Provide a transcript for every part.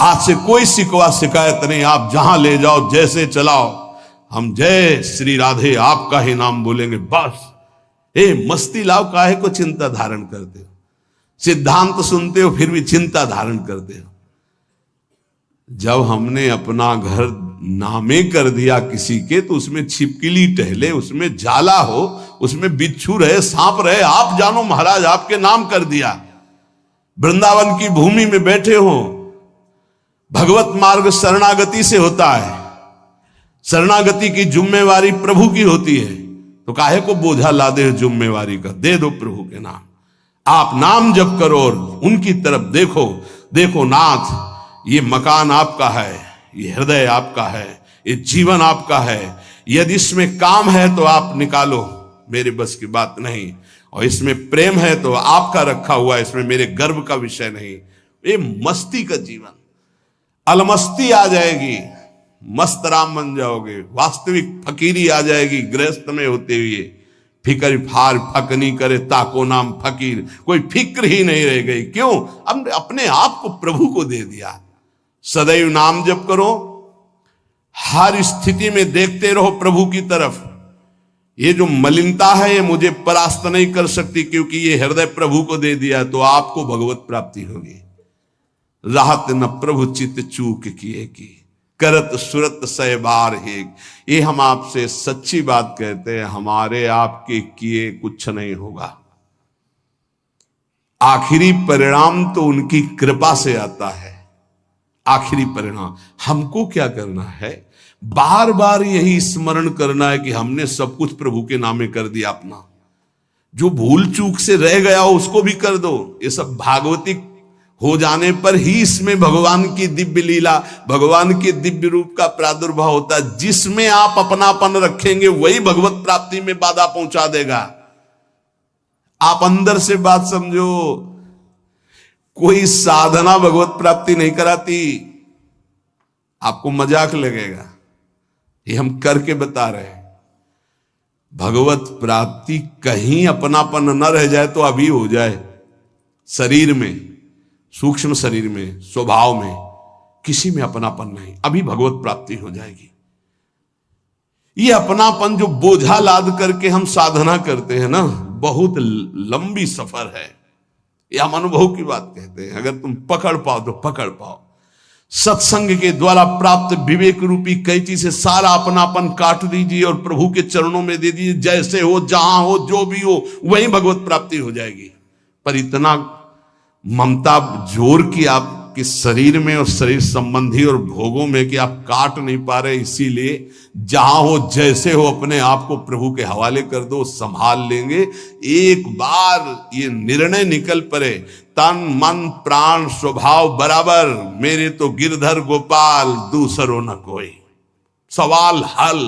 आज से कोई शिकवा शिकायत नहीं, आप जहां ले जाओ जैसे चलाओ, हम जय श्री राधे आपका ही नाम बोलेंगे बस। मस्ती लाओ, काहे को चिंता धारण करते हो? सिद्धांत सुनते हो फिर भी चिंता धारण करते हो। जब हमने अपना घर नामे कर दिया किसी के, तो उसमें छिपकली टहले, उसमें जाला हो, उसमें बिच्छू रहे, सांप रहे, आप जानो महाराज, आपके नाम कर दिया। वृंदावन की भूमि में बैठे हो, भगवत मार्ग शरणागति से होता है, शरणागति की जिम्मेवारी प्रभु की होती है, तो काहे को बोझा लादे जिम्मेवारी का? दे दो प्रभु के नाम, आप नाम जप करो और उनकी तरफ देखो। देखो नाथ, ये मकान आपका है, ये हृदय आपका है, ये जीवन आपका है, यदि इसमें काम है तो आप निकालो, मेरे बस की बात नहीं, और इसमें प्रेम है तो आपका रखा हुआ है, इसमें मेरे गर्व का विषय नहीं। ये मस्ती का जीवन, अलमस्ती आ जाएगी, मस्त राम बन जाओगे, वास्तविक फकीरी आ जाएगी गृहस्थ में होते हुए। फिक्र फार फक नहीं करे ताको नाम फकीर, कोई फिक्र ही नहीं रह गई। क्यों? हमने अपने आप को प्रभु को दे दिया। सदैव नाम जप करो, हर स्थिति में देखते रहो प्रभु की तरफ। ये जो मलिनता है ये मुझे परास्त नहीं कर सकती, क्योंकि ये हृदय प्रभु को दे दिया, तो आपको भगवत प्राप्ति होगी। राहत न प्रभु चित चूक किए की, करत सुरत सय बार हेक। ये हम आपसे सच्ची बात कहते हैं, हमारे आपके किए कुछ नहीं होगा। आखिरी परिणाम तो उनकी कृपा से आता है। आखिरी परिणाम हमको क्या करना है? बार बार यही स्मरण करना है कि हमने सब कुछ प्रभु के नामे कर दिया अपना। जो भूल चूक से रह गया हो उसको भी कर दो। ये सब भागवतिक हो जाने पर ही इसमें भगवान की दिव्य लीला, भगवान के दिव्य रूप का प्रादुर्भाव होता है। जिसमें आप अपनापन रखेंगे वही भगवत प्राप्ति में बाधा पहुंचा देगा। आप अंदर से बात समझो, कोई साधना भगवत प्राप्ति नहीं कराती। आपको मजाक लगेगा, ये हम करके बता रहे हैं। भगवत प्राप्ति कहीं अपनापन न रह जाए तो अभी हो जाए। शरीर में, सूक्ष्म शरीर में, स्वभाव में, किसी में अपनापन नहीं, अभी भगवत प्राप्ति हो जाएगी। ये अपनापन जो बोझा लाद करके हम साधना करते हैं ना, बहुत लंबी सफर है। ये हम अनुभव की बात कहते हैं। अगर तुम पकड़ पाओ तो पकड़ पाओ। सत्संग के द्वारा प्राप्त विवेक रूपी कैंची से सारा अपनापन काट दीजिए और प्रभु के चरणों में दे दीजिए। जैसे हो, जहां हो, जो भी हो, वही भगवत प्राप्ति हो जाएगी। पर इतना ममता जोर की आपके शरीर में और शरीर संबंधी और भोगों में कि आप काट नहीं पा रहे। इसीलिए जहां हो, जैसे हो, अपने आप को प्रभु के हवाले कर दो, संभाल लेंगे। एक बार ये निर्णय निकल पड़े, तन मन प्राण स्वभाव बराबर, मेरे तो गिरधर गोपाल दूसरो न कोई। सवाल हल,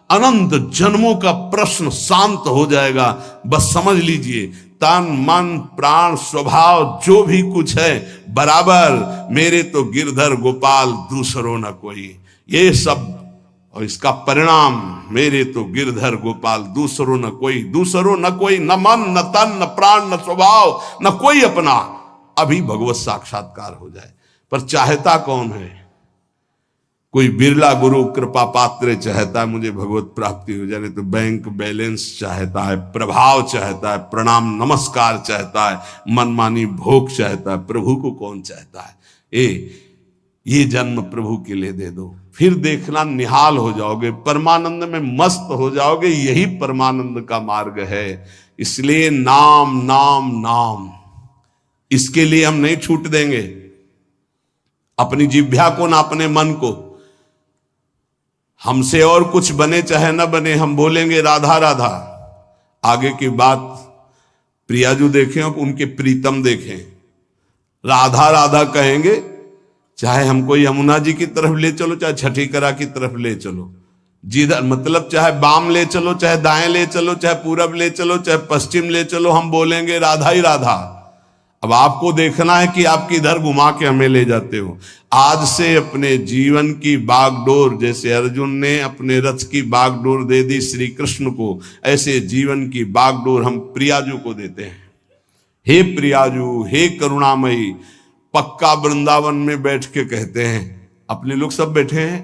अनंत जन्मों का प्रश्न शांत हो जाएगा। बस समझ लीजिए, तन मन प्राण स्वभाव जो भी कुछ है बराबर, मेरे तो गिरधर गोपाल दूसरो न कोई। ये सब और इसका परिणाम, मेरे तो गिरधर गोपाल दूसरो न कोई। दूसरो न कोई, न मन न तन न प्राण न स्वभाव न कोई अपना। अभी भगवत साक्षात्कार हो जाए। पर चाहता कौन है? कोई बिरला गुरु कृपा पात्र चाहता है मुझे भगवत प्राप्ति हो जाए, तो बैंक बैलेंस चाहता है, प्रभाव चाहता है, प्रणाम नमस्कार चाहता है, मनमानी भोग चाहता है। प्रभु को कौन चाहता है? ये जन्म प्रभु के लिए दे दो, फिर देखना निहाल हो जाओगे, परमानंद में मस्त हो जाओगे। यही परमानंद का मार्ग है। इसलिए नाम नाम नाम, इसके लिए हम नहीं छूट देंगे अपनी जिह्वा को, ना अपने मन को। हमसे और कुछ बने चाहे न बने, हम बोलेंगे राधा राधा। आगे की बात प्रियाजू देखें, उनके प्रीतम देखें, राधा राधा कहेंगे। चाहे हमको यमुना जी की तरफ ले चलो, चाहे छठीकरा की तरफ ले चलो, जिधर मतलब चाहे बाम ले चलो, चाहे दाएं ले चलो, चाहे पूरब ले चलो, चाहे पश्चिम ले चलो, हम बोलेंगे राधा ही राधा। अब आपको देखना है कि आप किधर घुमा के हमें ले जाते हो। आज से अपने जीवन की बागडोर, जैसे अर्जुन ने अपने रथ की बागडोर दे दी श्री कृष्ण को, ऐसे जीवन की बागडोर हम प्रियाजू को देते हैं। हे प्रियाजू, हे करुणामयी, पक्का वृंदावन में बैठ के कहते हैं, अपने लोग सब बैठे हैं,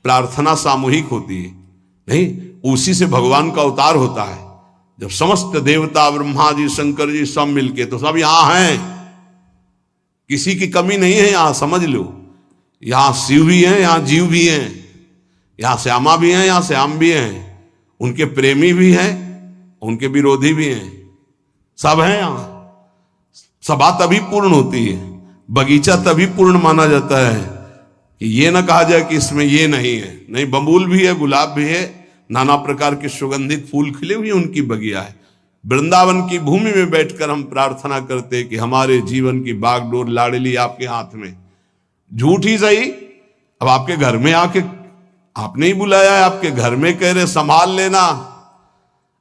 प्रार्थना सामूहिक होती है, नहीं, उसी से भगवान का अवतार होता है। जब समस्त देवता, ब्रह्मा जी, शंकर जी सब मिलके, तो सब यहां हैं, किसी की कमी नहीं है यहां, समझ लो। यहां शिव भी हैं, यहां जीव भी हैं, यहां श्यामा भी हैं, यहां श्याम भी हैं, उनके प्रेमी भी हैं, उनके विरोधी भी हैं, सब हैं यहां। सभा तभी पूर्ण होती है, बगीचा तभी पूर्ण माना जाता है कि ये ना कहा जाए कि इसमें ये नहीं है। नहीं, बबूल भी है, गुलाब भी है, नाना प्रकार के सुगंधित फूल खिले हुए उनकी बगिया है। वृंदावन की भूमि में बैठकर हम प्रार्थना करते हैं कि हमारे जीवन की बागडोर लाडली आपके हाथ में। झूठ ही सही, अब आपके घर में आके आपने ही बुलाया है, आपके घर में कह रहे संभाल लेना।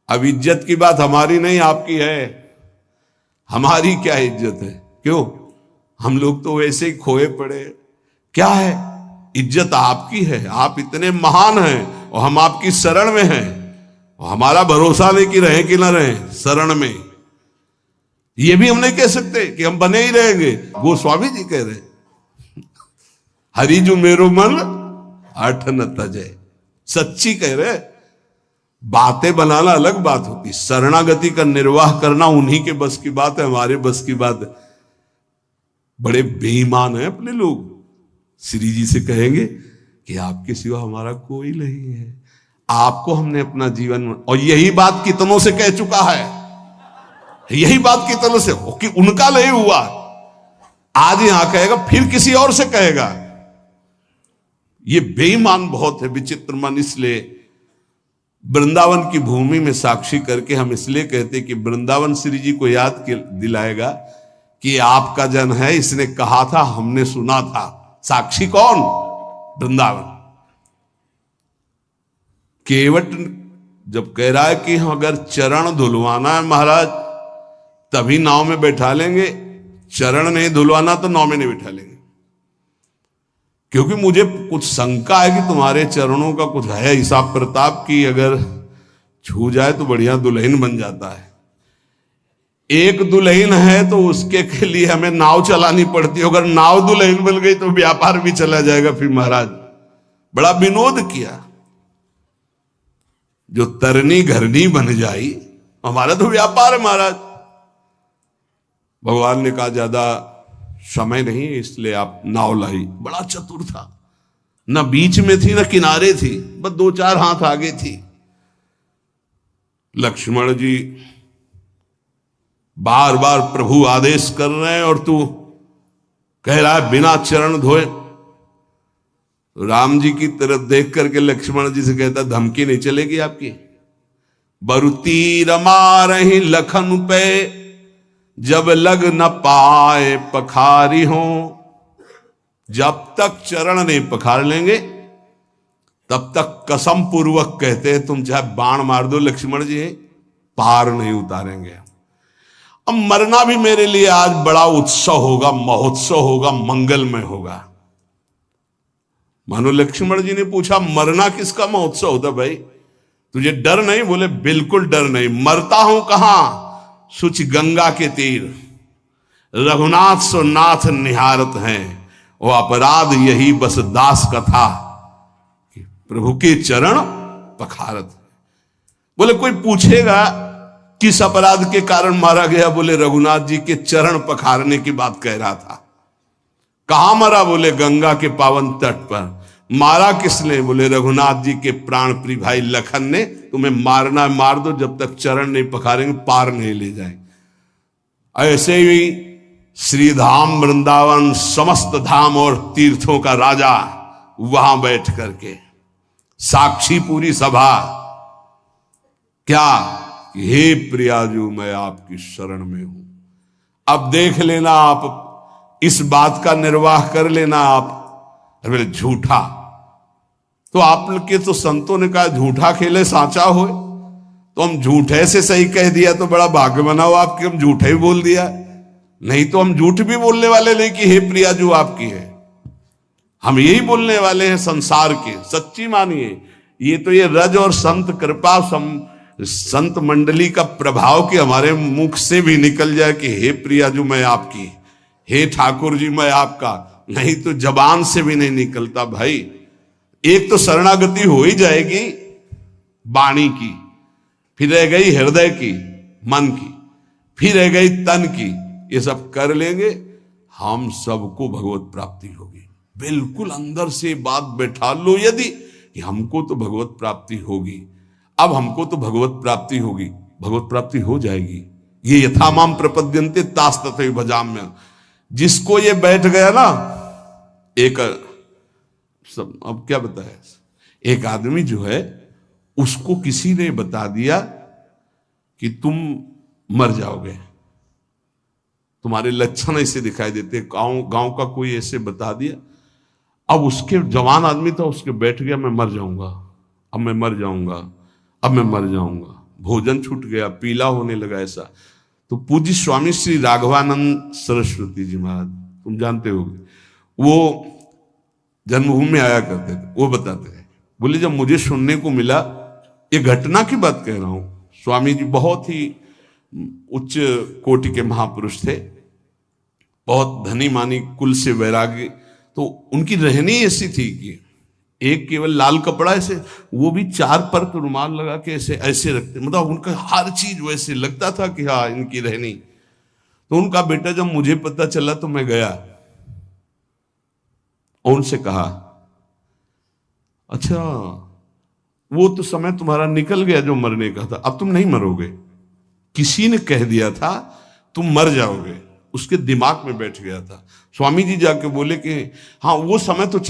अब इज्जत की बात हमारी नहीं, आपकी है। हमारी क्या इज्जत है? क्यों? हम लोग तो वैसे ही खोए पड़े। क्या है? इज्जत आपकी है, आप इतने महान हैं और हम आपकी शरण में हैं, और हमारा भरोसा नहीं कि रहे कि ना रहे शरण में। ये भी हम नहीं कह सकते कि हम बने ही रहेंगे। गोस्वामी जी कह रहे, हरि जो मेरो मन हठ न तजे, सच्ची कह रहे। बातें बनाना अलग बात होती, शरणागति का निर्वाह करना उन्हीं के बस की बात है, हमारे बस की बात है। बड़े बेईमान हैं अपने लोग। श्री जी से कहेंगे कि आपके सिवा हमारा कोई नहीं है, आपको हमने अपना जीवन, और यही बात कितनों से कह चुका है, यही बात कितनों से, कि उनका नहीं हुआ, आज यहां कहेगा, फिर किसी और से कहेगा। ये बेईमान बहुत है, विचित्र मन। इसलिए वृंदावन की भूमि में साक्षी करके हम इसलिए कहते कि वृंदावन श्री जी को याद दिलाएगा कि आपका जन है, इसने कहा था, हमने सुना था। साक्षी कौन? वृंदावन। केवट जब कह रहा है कि अगर चरण धुलवाना है महाराज तभी नाव में बैठा लेंगे, चरण नहीं धुलवाना तो नाव में नहीं बैठा लेंगे, क्योंकि मुझे कुछ शंका है कि तुम्हारे चरणों का कुछ है हिसाब प्रताप की, अगर छू जाए तो बढ़िया दुल्हन बन जाता है। एक दुल्हन है तो उसके के लिए हमें नाव चलानी पड़ती है, अगर नाव दुल्हन बन गई तो व्यापार भी चला जाएगा। फिर महाराज बड़ा विनोद किया, जो तरनी घरनी बन जाई, हमारा तो व्यापार है महाराज। भगवान ने कहा ज्यादा समय नहीं है, इसलिए आप नाव लाई। बड़ा चतुर था, न बीच में थी न किनारे थी, बस 2-4 हाथ आगे थी। लक्ष्मण जी बार बार प्रभु आदेश कर रहे हैं और तू कह रहा है बिना चरण धोए। राम जी की तरफ देख करके लक्ष्मण जी से कहता, धमकी नहीं चलेगी आपकी? बरुती रमा रही लखन पे, जब लग न पाए पखारी हो। जब तक चरण नहीं पखार लेंगे तब तक कसम पूर्वक कहते हैं, तुम चाहे बाण मार दो लक्ष्मण जी, पार नहीं उतारेंगे। अब मरना भी मेरे लिए आज बड़ा उत्सव होगा, महोत्सव होगा, मंगलमय होगा। मानो लक्ष्मण जी ने पूछा, मरना किसका महोत्सव होता भाई? तुझे डर नहीं? बोले बिल्कुल डर नहीं। मरता हूं कहां? सुच गंगा के तीर, रघुनाथ सो नाथ निहारत हैं, वो अपराध यही बस दास का था कि प्रभु के चरण पखारत। बोले कोई पूछेगा किस अपराध के कारण मारा गया? बोले रघुनाथ जी के चरण पखारने की बात कह रहा था। कहां मरा? बोले गंगा के पावन तट पर। मारा किसने? बोले रघुनाथ जी के प्राण प्रिय भाई लखन ने। तुम्हें मारना मार दो, जब तक चरण नहीं पखारेंगे पार नहीं ले जाएंगे। ऐसे ही श्रीधाम वृंदावन समस्त धाम और तीर्थों का राजा वहां बैठ करके साक्षी पूरी सभा, क्या? हे प्रियाजू मैं आपकी शरण में हूं। अब देख लेना, आप इस बात का निर्वाह कर लेना। आप अरे झूठा, तो आप के तो संतों ने कहा झूठा खेले सांचा हो, तो हम झूठे से सही कह दिया तो बड़ा भाग्य बनाओ आपके, हम झूठे ही बोल दिया। नहीं तो हम झूठ भी बोलने वाले नहीं कि हे प्रियाजू आपकी है, हम यही बोलने वाले हैं संसार के। सच्ची मानिए, ये तो ये रज और संत कृपा संत मंडली का प्रभाव कि हमारे मुख से भी निकल जाए कि हे प्रियाजू मैं आपकी, हे ठाकुर जी मैं आपका, नहीं तो जबान से भी नहीं निकलता भाई। एक तो शरणागति हो ही जाएगी वाणी की, फिर रह गई हृदय की, मन की, फिर रह गई तन की। ये सब कर लेंगे, हम सबको भगवत प्राप्ति होगी। बिल्कुल अंदर से बात बैठा लो यदि कि हमको तो भगवत प्राप्ति होगी, अब हमको तो भगवत प्राप्ति होगी, भगवत प्राप्ति हो जाएगी। ये यथा माम प्रपद्यन्ते तास तथैव भजाम्य। जिसको ये बैठ गया ना, एक सब अब क्या बताया, एक आदमी जो है उसको किसी ने बता दिया कि तुम मर जाओगे, तुम्हारे लक्षण ऐसे दिखाई देते, गांव का कोई ऐसे बता दिया। अब उसके जवान आदमी था, उसके बैठ गया मैं मर जाऊंगा, अब मैं मर जाऊंगा, अब मैं मर जाऊंगा। भोजन छूट गया, पीला होने लगा ऐसा। तो पूज्य स्वामी श्री राघवानंद सरस्वती जी महाराज, तुम जानते होगे, वो जन्मभूमि में आया करते थे। वो बताते थे, बोले जब मुझे सुनने को मिला, ये घटना की बात कह रहा हूं, स्वामी जी बहुत ही उच्च कोटि के महापुरुष थे, बहुत धनी मानी कुल से वैराग्य। तो उनकी रहनी ऐसी थी कि एक केवल लाल कपड़ा ऐसे, वो भी 4 पर रुमाल लगा के ऐसे ऐसे रखते, मतलब उनका हर चीज वैसे लगता था कि हाँ इनकी रहनी। तो उनका बेटा जब मुझे पता चला तो मैं गया और उनसे कहा, अच्छा वो तो समय तुम्हारा निकल गया जो मरने का था, अब तुम नहीं मरोगे। किसी ने कह दिया था तुम मर जाओगे, उसके दिमाग में बैठ गया था। स्वामी जी जाके बोले कि हाँ वो समय तो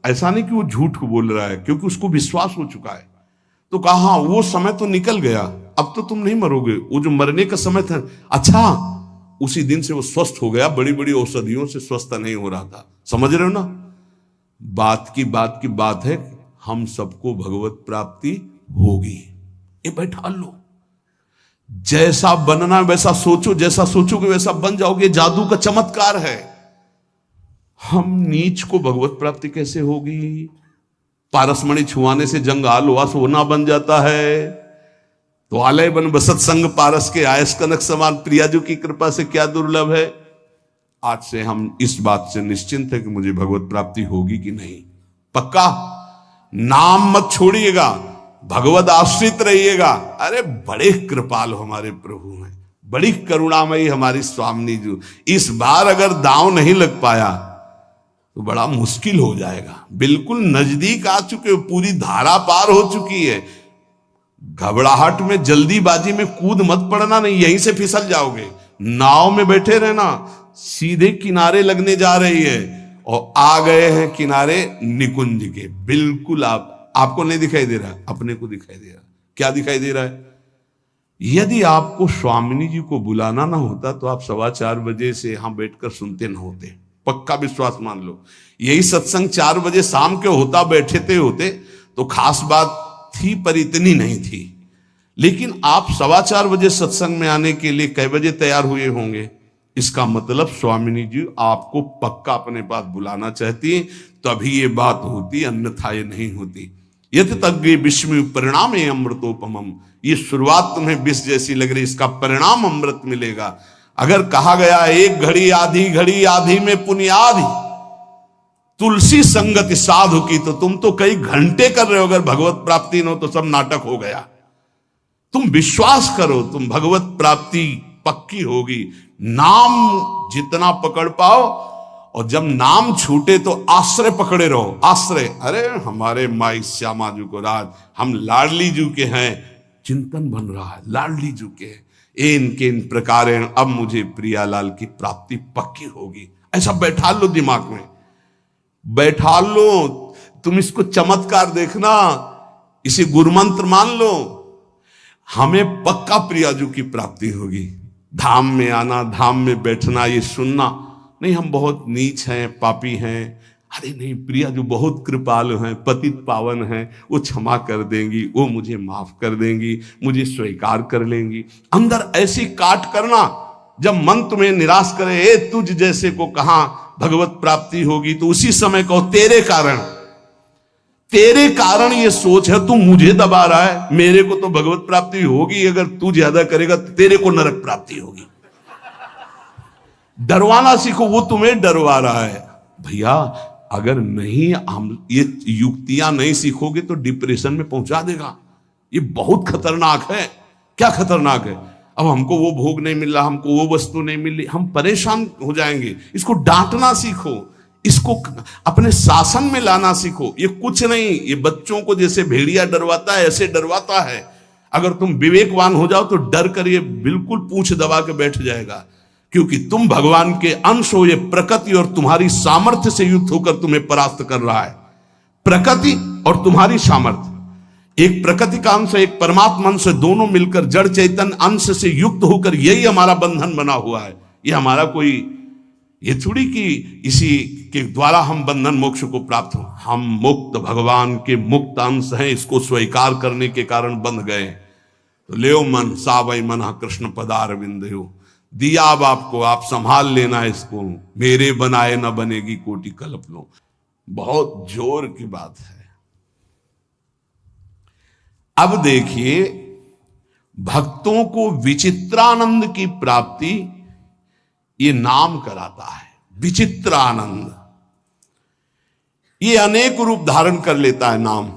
ऐसा नहीं कि वो झूठ को बोल रहा है, क्योंकि उसको विश्वास हो चुका है। तो कहा हाँ वो समय तो निकल गया, अब तो तुम नहीं मरोगे, वो जो मरने का समय था। अच्छा, उसी दिन से वो स्वस्थ हो गया, बड़ी बड़ी औषधियों से स्वस्थ नहीं हो रहा था। समझ रहे हो ना, बात की बात है, हम सबको भगवत प्राप्ति होगी। ये बैठा लो, जैसा बनना वैसा सोचो, जैसा सोचोगे वैसा बन जाओगे। जादू का चमत्कार है। हम नीच को भगवत प्राप्ति कैसे होगी? पारसमणि छुआने से जंगाल हुआ सोना बन जाता है। तो आलय बन बसत संग पारस के आयस कनक समान, प्रियाजू की कृपा से क्या दुर्लभ है। आज से हम इस बात से निश्चिंत है कि मुझे भगवत प्राप्ति होगी कि नहीं। पक्का नाम मत छोड़िएगा, भगवत आश्रित रहिएगा। अरे बड़े कृपाल हमारे प्रभु हैं, बड़ी करुणामयी हमारी स्वामी जी। इस बार अगर दांव नहीं लग पाया तो बड़ा मुश्किल हो जाएगा। बिल्कुल नजदीक आ चुके हो, पूरी धारा पार हो चुकी है। घबराहट में जल्दीबाजी में कूद मत पड़ना, नहीं यहीं से फिसल जाओगे। नाव में बैठे रहना, सीधे किनारे लगने जा रही है और आ गए हैं किनारे निकुंज के। बिल्कुल आपको नहीं दिखाई दे रहा, अपने को दिखाई दे रहा। क्या दिखाई दे रहा है? यदि आपको स्वामिनी जी को बुलाना ना होता तो आप 4:15 बजे से यहां बैठकर सुनते ना होते। पक्का विश्वास मान लो। यही सत्संग 4 बजे शाम के होता, बैठे होते तो खास बात थी, पर इतनी नहीं थी। लेकिन आप 4:15 बजे सत्संग में आने के लिए कै बजे तैयार हुए होंगे? इसका मतलब स्वामिनी जी आपको पक्का अपने पास बुलाना चाहती है, तभी ये बात होती, अन्यथा ये नहीं होती। यत तज्ञ विस्मय परिणाम अमृतोपमम। ये शुरुआत तुम्हें विष जैसी लग रही, इसका परिणाम अमृत मिलेगा। अगर कहा गया एक घड़ी आधी में पुण्याधि, तुलसी संगति साधु की, तो तुम तो कई घंटे कर रहे हो। अगर भगवत प्राप्ति न हो तो सब नाटक हो गया। तुम विश्वास करो, तुम भगवत प्राप्ति पक्की होगी। नाम जितना पकड़ पाओ, और जब नाम छूटे तो आश्रय पकड़े रहो। आश्रय, अरे हमारे माई श्यामा जी को राज, हम लाडली जी के हैं, चिंतन बन रहा है लाडली जी के। इनके इन प्रकार अब मुझे प्रियालाल की प्राप्ति पक्की होगी। ऐसा बैठा लो दिमाग में, बैठा लो। तुम इसको चमत्कार देखना, इसे गुरुमंत्र मान लो। हमें पक्का प्रियाजू की प्राप्ति होगी। धाम में आना, धाम में बैठना, ये सुनना नहीं हम बहुत नीच हैं, पापी हैं। अरे नहीं, प्रिया जो बहुत कृपालु हैं, पतित पावन हैं, वो क्षमा कर देंगी, वो मुझे माफ कर देंगी, मुझे स्वीकार कर लेंगी। अंदर ऐसी काट करना, जब मन तुम्हें निराश करे, ए तुझ जैसे को कहां भगवत प्राप्ति होगी, तो उसी समय कहो तेरे कारण ये सोच है, तू मुझे दबा रहा है। मेरे को तो भगवत प्राप्ति होगी, अगर तू ज्यादा करेगा तो तेरे को नरक प्राप्ति होगी। डरवाना सीखो, वो तुम्हें डरवा रहा है। भैया अगर नहीं हम ये युक्तियां नहीं सीखोगे तो डिप्रेशन में पहुंचा देगा। ये बहुत खतरनाक है। क्या खतरनाक है? अब हमको वो भोग नहीं मिल रहा, हमको वो वस्तु नहीं मिल रही, हम परेशान हो जाएंगे। इसको डांटना सीखो, इसको अपने शासन में लाना सीखो। ये कुछ नहीं, ये बच्चों को जैसे भेड़िया डरवाता है ऐसे डरवाता है। अगर तुम विवेकवान हो जाओ तो डर कर ये बिल्कुल पूंछ दबा के बैठ जाएगा, क्योंकि तुम भगवान के अंश हो। ये प्रकृति और तुम्हारी सामर्थ्य से युक्त होकर तुम्हें परास्त कर रहा है। प्रकृति और तुम्हारी सामर्थ्य, एक प्रकृति का अंश, एक परमात्मा अंश, दोनों मिलकर जड़ चैतन्य अंश से युक्त होकर यही हमारा बंधन बना हुआ है। ये हमारा कोई ये थोड़ी कि इसी के द्वारा हम बंधन मोक्ष को प्राप्त हो। हम मुक्त भगवान के मुक्त अंश हैं, इसको स्वीकार करने के कारण बंध गए। तो लेओ मन सावई मना कृष्ण पदार बिंदु, दिया अब आपको, आप संभाल लेना इसको। मेरे बनाए न बनेगी कोटि कल्प लो। बहुत जोर की बात है। अब देखिए, भक्तों को विचित्रानंद की प्राप्ति ये नाम कराता है। विचित्रानंद ये अनेक रूप धारण कर लेता है नाम।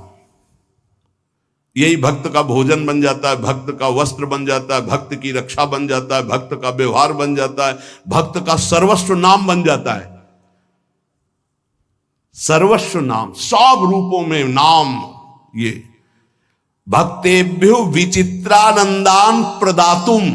यही भक्त का भोजन बन जाता है, भक्त का वस्त्र बन जाता है, भक्त की रक्षा बन जाता है, भक्त का व्यवहार बन जाता है, भक्त का सर्वस्व नाम बन जाता है। सर्वस्व नाम, सब रूपों में नाम। ये भक्तेभ्यो विचित्रानंदान प्रदातुम,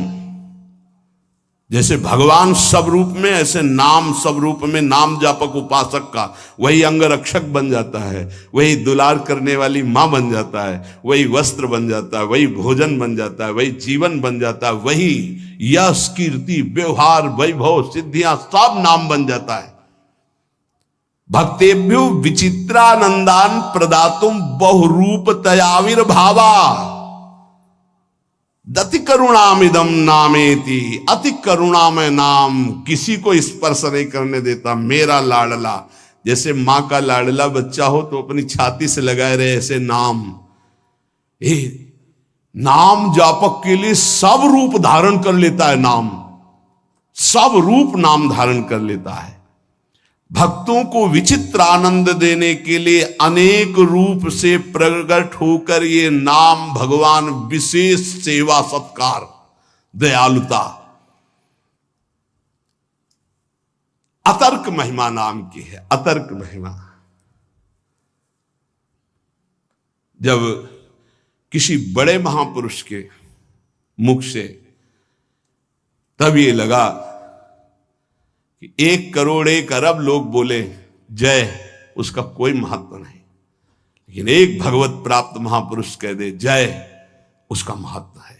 जैसे भगवान सब रूप में, ऐसे नाम सब रूप में। नाम जापक उपासक का वही अंग रक्षक बन जाता है, वही दुलार करने वाली मां बन जाता है, वही वस्त्र बन जाता है, वही भोजन बन जाता है, वही जीवन बन जाता है, वही यश कीर्ति व्यवहार वैभव सिद्धियां सब नाम बन जाता है। भक्तेभ्यो विचित्रानंदान प्रदातुम बहुरूप तयाविर्भावा दति करुणामिदम नामेति। अति करुणामय नाम, किसी को स्पर्श नहीं करने देता। मेरा लाडला, जैसे मां का लाडला बच्चा हो तो अपनी छाती से लगाए रहे, ऐसे नाम। नाम जापक के लिए सब रूप धारण कर लेता है नाम, सब रूप नाम धारण कर लेता है। भक्तों को विचित्र आनंद देने के लिए अनेक रूप से प्रकट होकर ये नाम भगवान विशेष सेवा सत्कार दयालुता अतर्क महिमा नाम की है। अतर्क महिमा, जब किसी बड़े महापुरुष के मुख से तब ये लगा कि 1 करोड़ 1 अरब लोग बोले जय, उसका कोई महत्व नहीं, लेकिन एक भगवत प्राप्त महापुरुष कह दे जय, उसका महत्व है।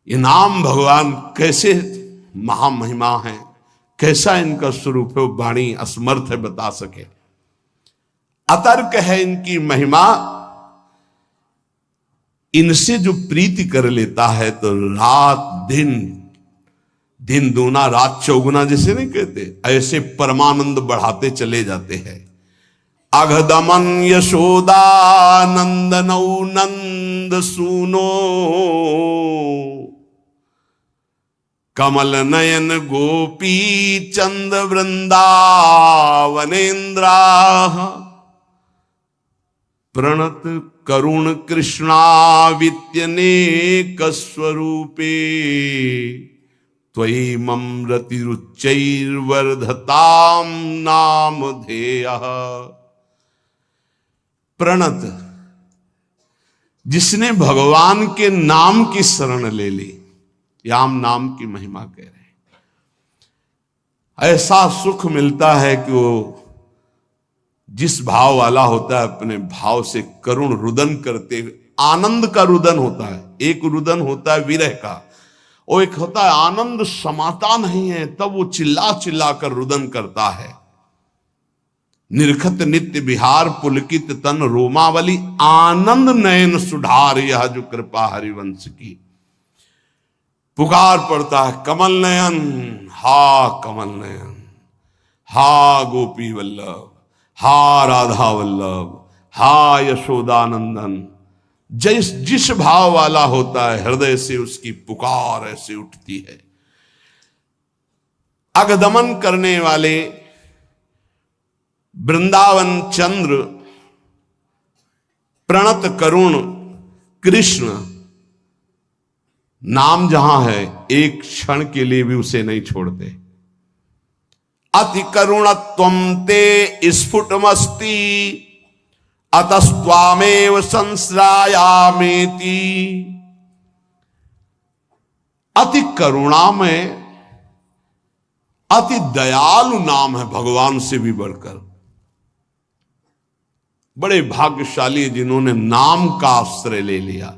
ये नाम भगवान कैसे महामहिमा है, कैसा इनका स्वरूप है, वाणी असमर्थ है बता सके। अतर्क है इनकी महिमा। इनसे जो प्रीति कर लेता है तो रात दिन, दिन दूना रात चौगुना जैसे नहीं कहते, ऐसे परमानंद बढ़ाते चले जाते हैं। अघदमन यशोदा नंदनौ नंद सुनो, कमल नयन गोपी चंद वृंदावनेन्द्रा, प्रणत करुण कृष्णावित्यनेक स्वरूपे, त्वयि मम्रति रुचैर्वर्धताम नामधेयः। प्रणत, जिसने भगवान के नाम की शरण ले ली, याम नाम की महिमा कह रहे हैं। ऐसा सुख मिलता है कि वो जिस भाव वाला होता है अपने भाव से करुण रुदन करते हुए, आनंद का रुदन होता है। एक रुदन होता है विरह का, और एक होता है आनंद समाता नहीं है तब वो चिल्ला चिल्ला कर रुदन करता है। निरखत नित्य विहार पुलकित तन रोमावली, आनंद नयन सुधार यह जो कृपा हरिवंश की। पुकार पड़ता है कमल नयन, हा कमल नयन, हा गोपी वल्लभ, हा राधा वल्लभ, हा यशोदानंदन। जिस भाव वाला होता है हृदय से उसकी पुकार ऐसे उठती है। अगदमन करने वाले वृंदावन चंद्र प्रणत करुण कृष्ण नाम जहां है एक क्षण के लिए भी उसे नहीं छोड़ते। अति करुणत्वं ते स्फुटमस्ति अतस्त्वामेव संश्रायामेति। अति करुणामय अति दयालु नाम है भगवान से भी बढ़कर। बड़े भाग्यशाली जिन्होंने नाम का आश्रय ले लिया।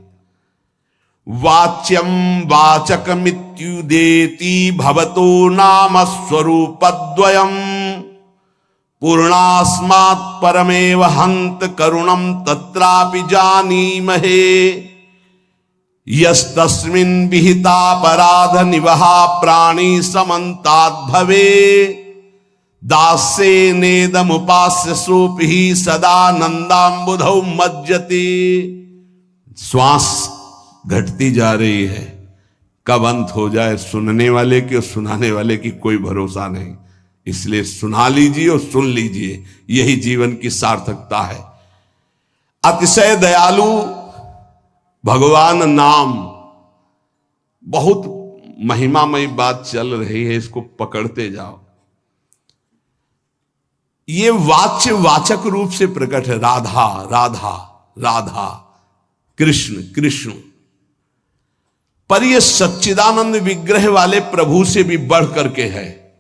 वाच्यम वाचकमित्युदेति भवतो नाम स्वरूपद्वयम् पूर्णास्मात् परमेव हंत करुणम तत्रापि जानीमहे यस्तस्मिन् विहितापराध निवहा प्राणी समन्ताद् भवे दासे नेदमुपास्य सोपि सदानंदाम्बुधौ मज्जति। श्वास घटती जा रही है, कब अंत हो जाए सुनने वाले की और सुनाने वाले की कोई भरोसा नहीं। इसलिए सुना लीजिए और सुन लीजिए, यही जीवन की सार्थकता है। अतिशय दयालु भगवान नाम, बहुत महिमामयी बात चल रही है, इसको पकड़ते जाओ। ये वाच्य वाचक रूप से प्रकट है। राधा राधा राधा, कृष्ण कृष्ण, पर यह सच्चिदानंद विग्रह वाले प्रभु से भी बढ़ करके है।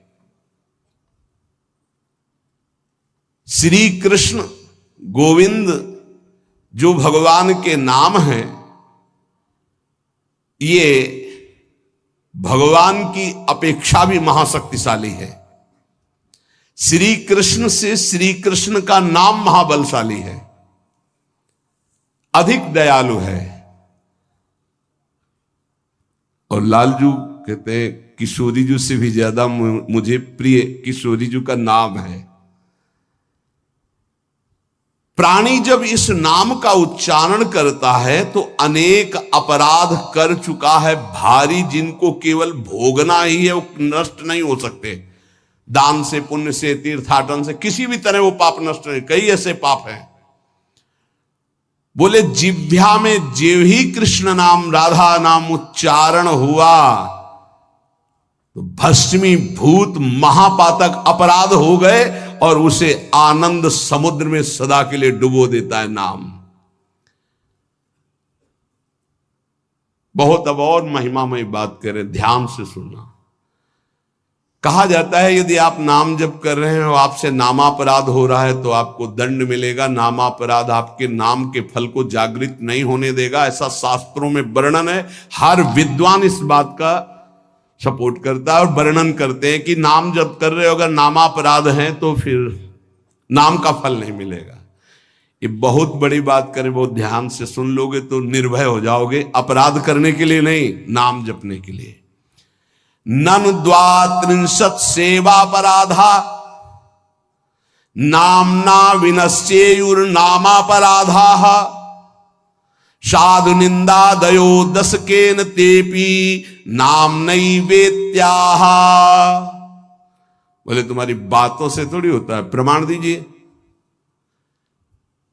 श्री कृष्ण गोविंद जो भगवान के नाम हैं, ये भगवान की अपेक्षा भी महाशक्तिशाली है। श्री कृष्ण से श्री कृष्ण का नाम महाबलशाली है, अधिक दयालु है। और लालजू कहते हैं किशोरी जी से भी ज्यादा मुझे प्रिय किशोरी जी का नाम है। प्राणी जब इस नाम का उच्चारण करता है तो अनेक अपराध कर चुका है भारी, जिनको केवल भोगना ही है, वो नष्ट नहीं हो सकते। दान से, पुण्य से, तीर्थाटन से, किसी भी तरह वो पाप नष्ट नहीं। कई ऐसे पाप हैं। बोले जिह्वा में जेव ही कृष्ण नाम राधा नाम उच्चारण हुआ तो भस्मी भूत महापातक अपराध हो गए और उसे आनंद समुद्र में सदा के लिए डुबो देता है नाम। बहुत अब और महिमामय बात करें, ध्यान से सुनना। कहा जाता है यदि आप नाम जप कर रहे हैं और आपसे नामापराध हो रहा है तो आपको दंड मिलेगा। नामापराध आपके नाम के फल को जागृत नहीं होने देगा, ऐसा शास्त्रों में वर्णन है। हर विद्वान इस बात का सपोर्ट करता है और वर्णन करते हैं कि नाम जप कर रहे हो अगर नामापराध है तो फिर नाम का फल नहीं मिलेगा। ये बहुत बड़ी बात करें, बहुत ध्यान से सुन लोगे तो निर्भय हो जाओगे। अपराध करने के लिए नहीं, नाम जपने के लिए। ननु द्वात्रिंशत् सेवापराधा नामना विनश्येयुर्नामापराधाः साधु निंदादयो दशकेन तेपि नाम्नैवेत्याः। बोले तुम्हारी बातों से थोड़ी होता है, प्रमाण दीजिए।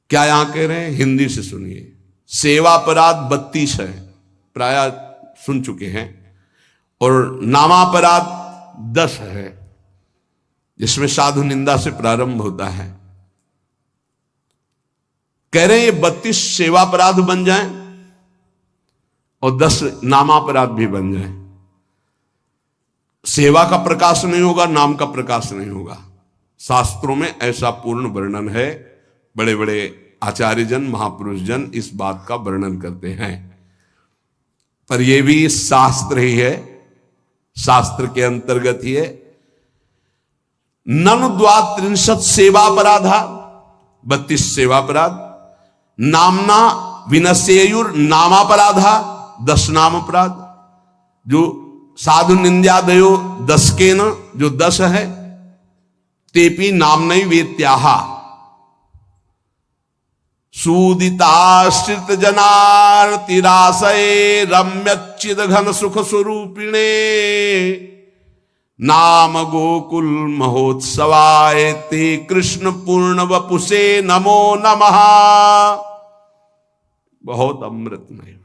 क्या यहां कह रहे हैं? हिंदी से सुनिए। सेवापराध 32 है, प्राय सुन चुके हैं, और नामापराध 10 है, जिसमें साधु निंदा से प्रारंभ होता है। कह रहे हैं ये 32 सेवापराध बन जाएं और 10 नामापराध भी बन जाएं। सेवा का प्रकाश नहीं होगा, नाम का प्रकाश नहीं होगा। शास्त्रों में ऐसा पूर्ण वर्णन है। बड़े बड़े आचार्यजन, महापुरुष जन इस बात का वर्णन करते हैं। पर यह भी शास्त्र ही है, शास्त्र के अंतर्गत ही है। ननु द्वात्रिंशत् सेवापराधा, 32 सेवापराध। नामना विनश्येयुर नामापराधा, 10 नामापराध। जो साधु निंद्यादयो 10 के न, जो 10 है। तेपि नाम्नैवेत्याः सूदिताश्रित जनार्तिराशये रम्यच्चिद घन सुख स्वरूपिणे नाम गोकुल महोत्सवाय ते कृष्ण पूर्ण वपुषे नमो नमः। बहुत अमृतमय।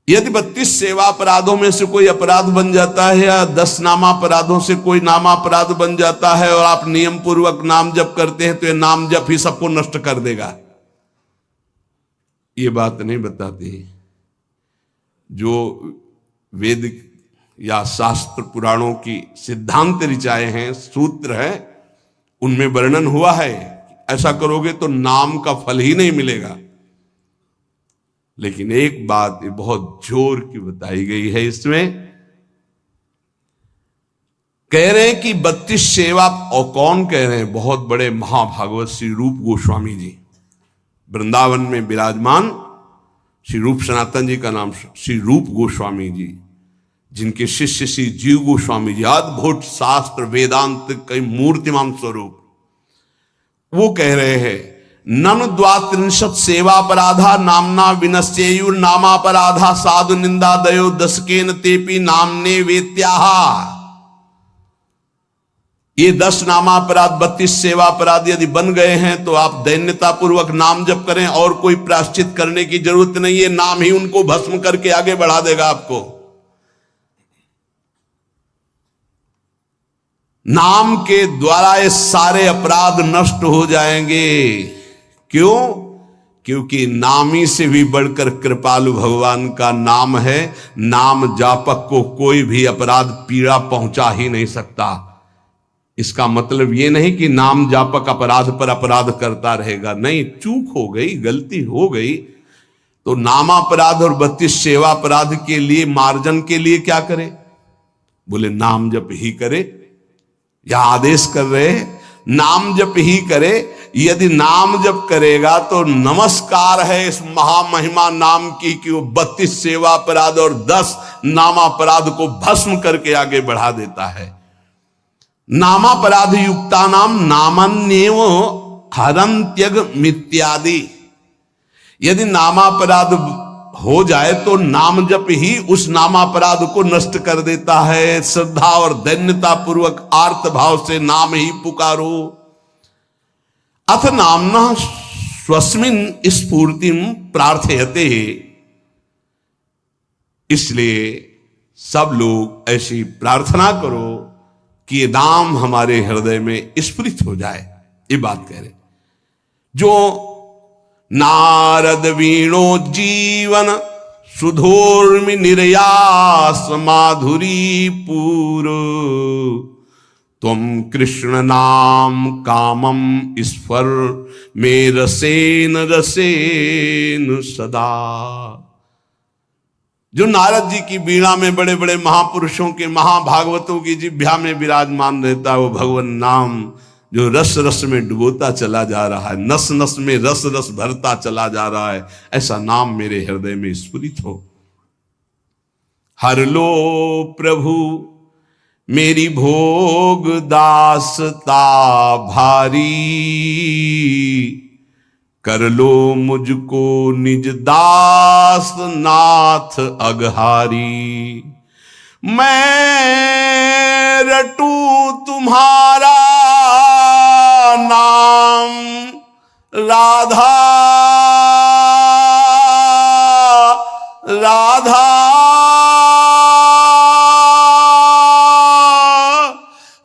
यदि 32 सेवा अपराधों में से कोई अपराध बन जाता है या 10 नामापराधों से कोई नामापराध बन जाता है और आप नियम पूर्वक नाम जप करते हैं तो ये नाम जप ही सबको नष्ट कर देगा, ये बात नहीं बताती। जो वेद या शास्त्र पुराणों की सिद्धांत ऋचाए हैं, सूत्र हैं, उनमें वर्णन हुआ है ऐसा करोगे तो नाम का फल ही नहीं मिलेगा। लेकिन एक बात ये बहुत जोर की बताई गई है इसमें, कह रहे हैं कि 32 सेवा, और कौन कह रहे हैं? बहुत बड़े महाभागवत श्री रूप गोस्वामी जी, वृंदावन में विराजमान श्री रूप सनातन जी का नाम श्री रूप गोस्वामी जी, जिनके शिष्य श्री जीव गोस्वामी जी, अद्भुत शास्त्र वेदांत कई मूर्तिमान स्वरूप, वो कह रहे हैं नन द्वात्रिंशत् सेवापराधा नामना विनश्चेयुर नामापराधा साधु निंदा दयो दशकेन तेपि नामने वेत्याहा। ये 10 नामापराध 32 सेवा अपराध यदि बन गए हैं तो आप दैन्यता पूर्वक नाम जप करें और कोई प्रायश्चित करने की जरूरत नहीं है, नाम ही उनको भस्म करके आगे बढ़ा देगा आपको। नाम के द्वारा ये सारे अपराध नष्ट हो जाएंगे। क्यों? क्योंकि नामी से भी बढ़कर कृपालु भगवान का नाम है। नाम जापक को कोई भी अपराध पीड़ा पहुंचा ही नहीं सकता। इसका मतलब यह नहीं कि नाम जापक अपराध पर अपराध करता रहेगा, नहीं, चूक हो गई, गलती हो गई तो नामापराध और 32 सेवा अपराध के लिए मार्जन के लिए क्या करे? बोले नाम जप ही करे। यह आदेश कर रहे नाम जप ही करे। यदि नाम जप करेगा तो नमस्कार है इस महामहिमा नाम की कि वो 32 सेवा अपराध और 10 नामापराध को भस्म करके आगे बढ़ा देता है। नामापराध युक्ता नाम नामन्येव हरन्त्यग मित्यादि। यदि नामापराध हो जाए तो नाम जप ही उस नामापराध को नष्ट कर देता है। श्रद्धा और दैन्यता पूर्वक आर्त भाव से नाम ही पुकारो। अथ नामना स्वस्मिन स्फूर्तिम प्रार्थयते। इसलिए सब लोग ऐसी प्रार्थना करो कि ये नाम हमारे हृदय में स्फुरित हो जाए। ये बात कह रहे जो नारद वीणो जीवन सुधोर्मि निर्यास माधुरी पूर तुम कृष्ण नाम कामम स्फर में रसेन रसेन सदा। जो नारद जी की वीणा में बड़े बड़े महापुरुषों के महाभागवतों की जिह्वा में विराजमान रहता है वो भगवान नाम, जो रस रस में डुबोता चला जा रहा है, नस नस में रस रस भरता चला जा रहा है, ऐसा नाम मेरे हृदय में स्फुरित हो। हर लो प्रभु मेरी भोग दासता भारी, कर लो मुझको निज दास नाथ अगहारी। मैं रटू तुम्हारा नाम राधा राधा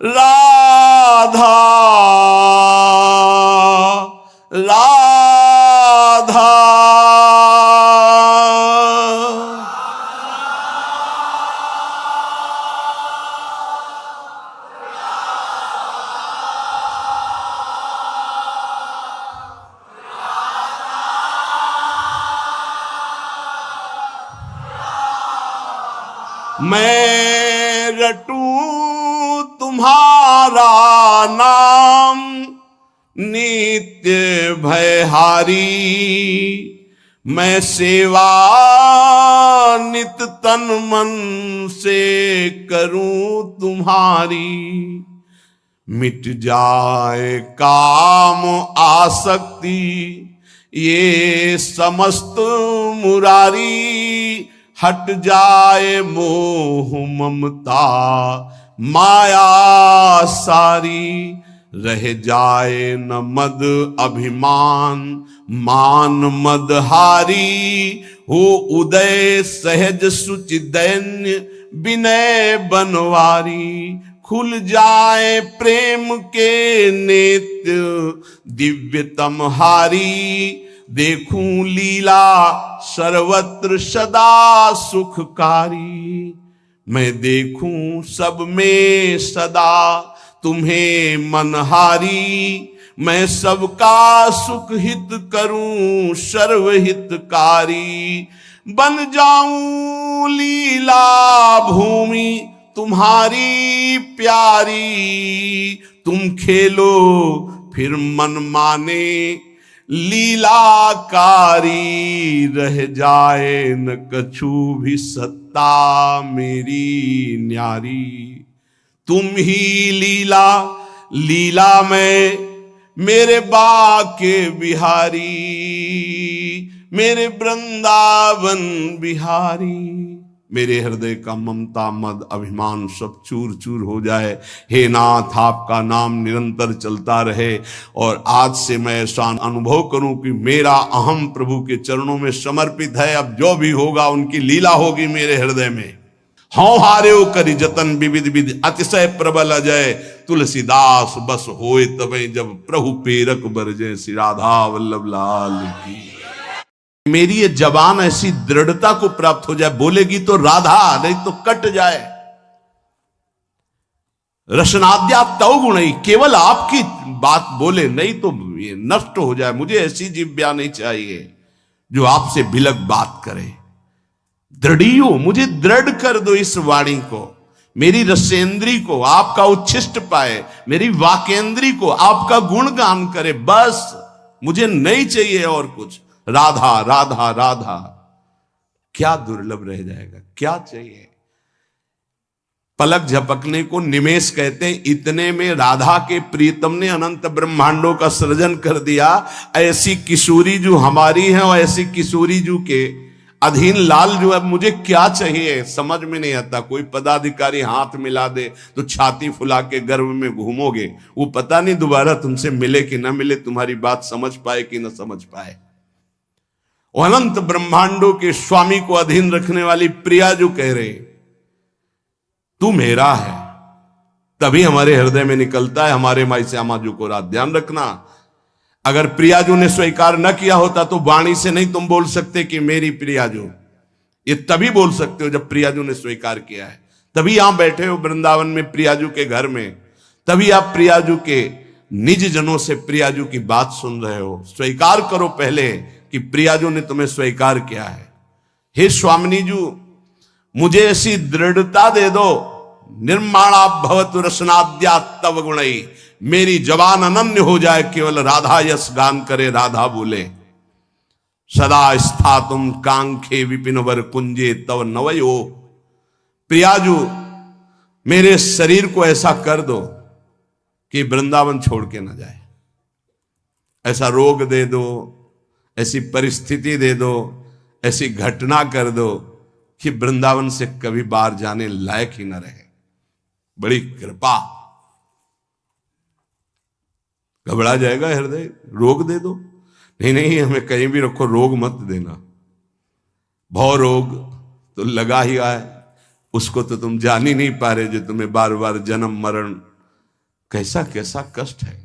राधा राधा। मैं रटू तुम्हारा नाम नित्य भयहारी, मैं सेवा नित तन मन से करूं तुम्हारी। मिट जाए काम आसक्ति ये समस्त मुरारी, हट जाए मोह ममता माया सारी, रह जाए न मद अभिमान मान मदहारी, हो उदय सहज सुचि दैन्य विनय बनवारी, खुल जाए प्रेम के नेत्र दिव्यतम हारी, देखूं लीला सर्वत्र सदा सुखकारी, मैं देखूं सब में सदा तुम्हें मनहारी, मैं सबका सुख हित करूं सर्वहितकारी, बन जाऊं लीला भूमि तुम्हारी प्यारी, तुम खेलो फिर मन माने लीलाकारी, रह जाए न कछु भी सत्ता मेरी न्यारी, तुम ही लीला लीला में मेरे बाके बिहारी, मेरे वृंदावन बिहारी, मेरे हृदय का ममता मद अभिमान सब चूर चूर हो जाए। हे नाथ, आपका नाम निरंतर चलता रहे और आज से मैं ऐसा अनुभव करूं कि मेरा अहम प्रभु के चरणों में समर्पित है। अब जो भी होगा उनकी लीला होगी मेरे हृदय में। हाँ हारे करी जतन विविध विधि अतिशय प्रबल अजय, तुलसीदास बस होए तबे जब प्रभु पेरक बरजे, श्री राधा वल्लभ लाल की। मेरी ये जबान ऐसी दृढ़ता को प्राप्त हो जाए, बोलेगी तो राधा नहीं तो कट जाए। रसनाद्या तव गुणई, केवल आपकी बात बोले नहीं तो ये नष्ट हो जाए। मुझे ऐसी जिह्वा नहीं चाहिए जो आपसे बिलक बात करे। दृढ़ियो, मुझे दृढ़ कर दो इस वाणी को, मेरी रसेंद्री को आपका उच्छिष्ट पाए, मेरी वाकेंद्री को आपका गुणगान करे। बस मुझे नहीं चाहिए और कुछ। राधा राधा राधा, क्या दुर्लभ रह जाएगा, क्या चाहिए। पलक झपकने को निमेष कहते हैं। इतने में राधा के प्रीतम ने अनंत ब्रह्मांडों का सृजन कर दिया। ऐसी किशोरी जो हमारी है और ऐसी किशोरी जो के अधीन लाल जो है, मुझे क्या चाहिए समझ में नहीं आता। कोई पदाधिकारी हाथ मिला दे तो छाती फुला के गर्भ में घूमोगे, वो पता नहीं दोबारा तुमसे मिले कि ना मिले, तुम्हारी बात समझ पाए कि ना समझ पाए। अनंत ब्रह्मांडों के स्वामी को अधीन रखने वाली प्रिया जो कह रहे तू मेरा है, तभी हमारे हृदय में निकलता है हमारे माई से आमाजू को रात। ध्यान रखना, अगर प्रियाजू ने स्वीकार न किया होता तो वाणी से नहीं तुम बोल सकते कि मेरी प्रियाजू। ये तभी बोल सकते हो जब प्रियाजू ने स्वीकार किया है। तभी यहां बैठे हो वृंदावन में प्रियाजू के घर में, तभी आप प्रियाजू के निज जनों से प्रियाजू की बात सुन रहे हो। स्वीकार करो पहले कि प्रियाजू ने तुम्हें स्वीकार किया है। हे स्वामिनी जू, मुझे ऐसी दृढ़ता दे दो, निर्माणा भवतु रसनाद्या तव गुणई, मेरी जबान अनन्य हो जाए, केवल राधा यश गान करे, राधा बोले। सदा स्थातुम कांखे विपिन वर कुंजे तव नवयो, प्रियाजू मेरे शरीर को ऐसा कर दो कि वृंदावन छोड़ के ना जाए। ऐसा रोग दे दो, ऐसी परिस्थिति दे दो, ऐसी घटना कर दो कि वृंदावन से कभी बाहर जाने लायक ही ना रहे। बड़ी कृपा। घबरा जाएगा हृदय, रोग दे दो। नहीं नहीं, हमें कहीं भी रखो, रोग मत देना। भव रोग तो लगा ही आए, उसको तो तुम जान ही नहीं पा रहे, जो तुम्हें बार बार जन्म मरण, कैसा कैसा कष्ट है।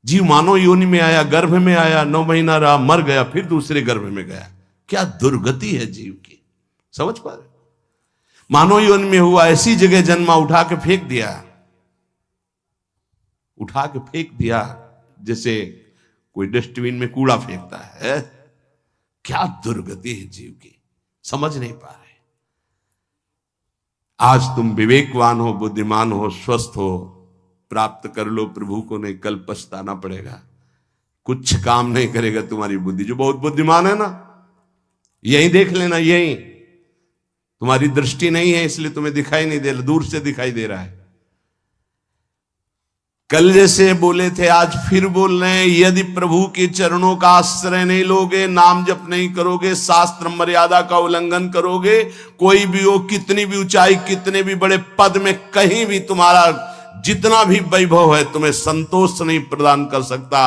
जीव मानव योनि में आया, गर्भ में आया, 9 महीना रहा, मर गया, फिर दूसरे गर्भ में गया। क्या दुर्गति है जीव की, समझ पा रहे। मानव योनि में हुआ, ऐसी जगह जन्मा, उठा के फेंक दिया, उठा के फेंक दिया जैसे कोई डस्टबिन में कूड़ा फेंकता है। क्या दुर्गति है जीव की, समझ नहीं पा रहे। आज तुम विवेकवान हो, बुद्धिमान हो, स्वस्थ हो, प्राप्त कर लो प्रभु को, नहीं कल पछताना पड़ेगा। कुछ काम नहीं करेगा तुम्हारी बुद्धि। जो बहुत बुद्धिमान है ना, यही देख लेना, यही तुम्हारी दृष्टि नहीं है इसलिए तुम्हें दिखाई नहीं दे रहा, दूर से दिखाई दे रहा है। कल जैसे बोले थे आज फिर बोल रहे हैं, यदि प्रभु के चरणों का आश्रय नहीं लोगे, नाम जप नहीं करोगे, शास्त्र मर्यादा का उल्लंघन करोगे, कोई भी हो, कितनी भी ऊंचाई, कितने भी बड़े पद में कहीं भी तुम्हारा जितना भी वैभव है तुम्हें संतोष नहीं प्रदान कर सकता।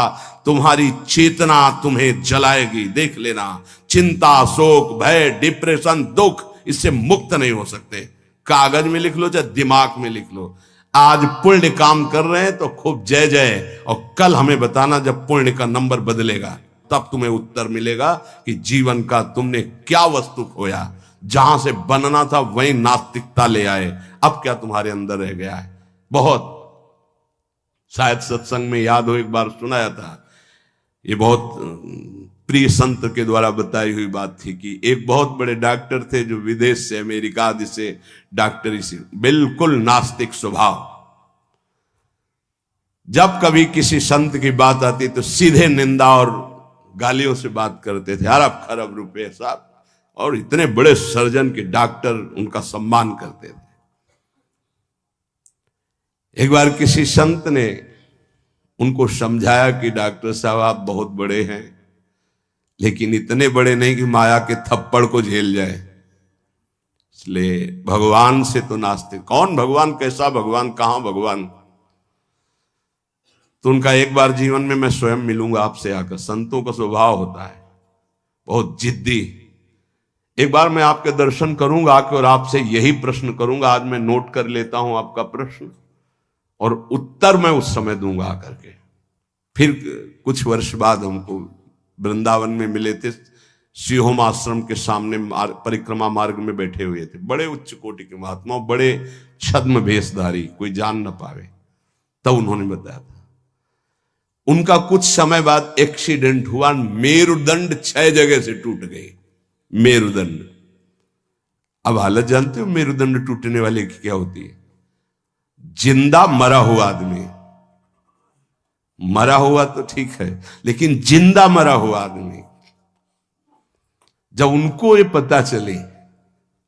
तुम्हारी चेतना तुम्हें जलाएगी। देख लेना, चिंता, शोक, भय, डिप्रेशन, दुख, इससे मुक्त नहीं हो सकते। कागज में लिख लो चाहे दिमाग में लिख लो। आज पुण्य काम कर रहे हैं तो खूब जय जय, और कल हमें बताना जब पुण्य का नंबर बदलेगा तब तुम्हें उत्तर मिलेगा कि जीवन का तुमने क्या वस्तु खोया। जहां से बनना था वहीं नास्तिकता ले आए, अब क्या तुम्हारे अंदर रह गया है। बहुत शायद सत्संग में याद हो, एक बार सुनाया था, ये बहुत प्रिय संत के द्वारा बताई हुई बात थी कि एक बहुत बड़े डॉक्टर थे जो विदेश से, अमेरिका आदि से डॉक्टरी से, बिल्कुल नास्तिक स्वभाव। जब कभी किसी संत की बात आती तो सीधे निंदा और गालियों से बात करते थे, अरब खरब रुपए साहब, और इतने बड़े सर्जन के डॉक्टर उनका सम्मान करते थे। एक बार किसी संत ने उनको समझाया कि डॉक्टर साहब आप बहुत बड़े हैं, लेकिन इतने बड़े नहीं कि माया के थप्पड़ को झेल जाए, इसलिए भगवान से तो नास्तिक। कौन भगवान, कैसा भगवान, कहां भगवान। तो उनका एक बार जीवन में मैं स्वयं मिलूंगा आपसे आकर। संतों का स्वभाव होता है बहुत जिद्दी। एक बार मैं आपके दर्शन करूंगा आके और आपसे यही प्रश्न करूंगा। आज मैं नोट कर लेता हूं आपका प्रश्न और उत्तर मैं उस समय दूंगा आकर के। फिर कुछ वर्ष बाद हमको वृंदावन में मिले थे, सिंहोम आश्रम के सामने परिक्रमा मार्ग में बैठे हुए थे, बड़े उच्च कोटि के महात्मा, बड़े छद्म भेषधारी, कोई जान न पावे। तब उन्होंने बताया था उनका कुछ समय बाद एक्सीडेंट हुआ, मेरुदंड 6 जगह से टूट गई। मेरुदंड, अब हालत जानते हो मेरुदंड टूटने वाले की क्या होती है। जिंदा मरा हुआ आदमी, मरा हुआ तो ठीक है, लेकिन जिंदा मरा हुआ आदमी, जब उनको ये पता चली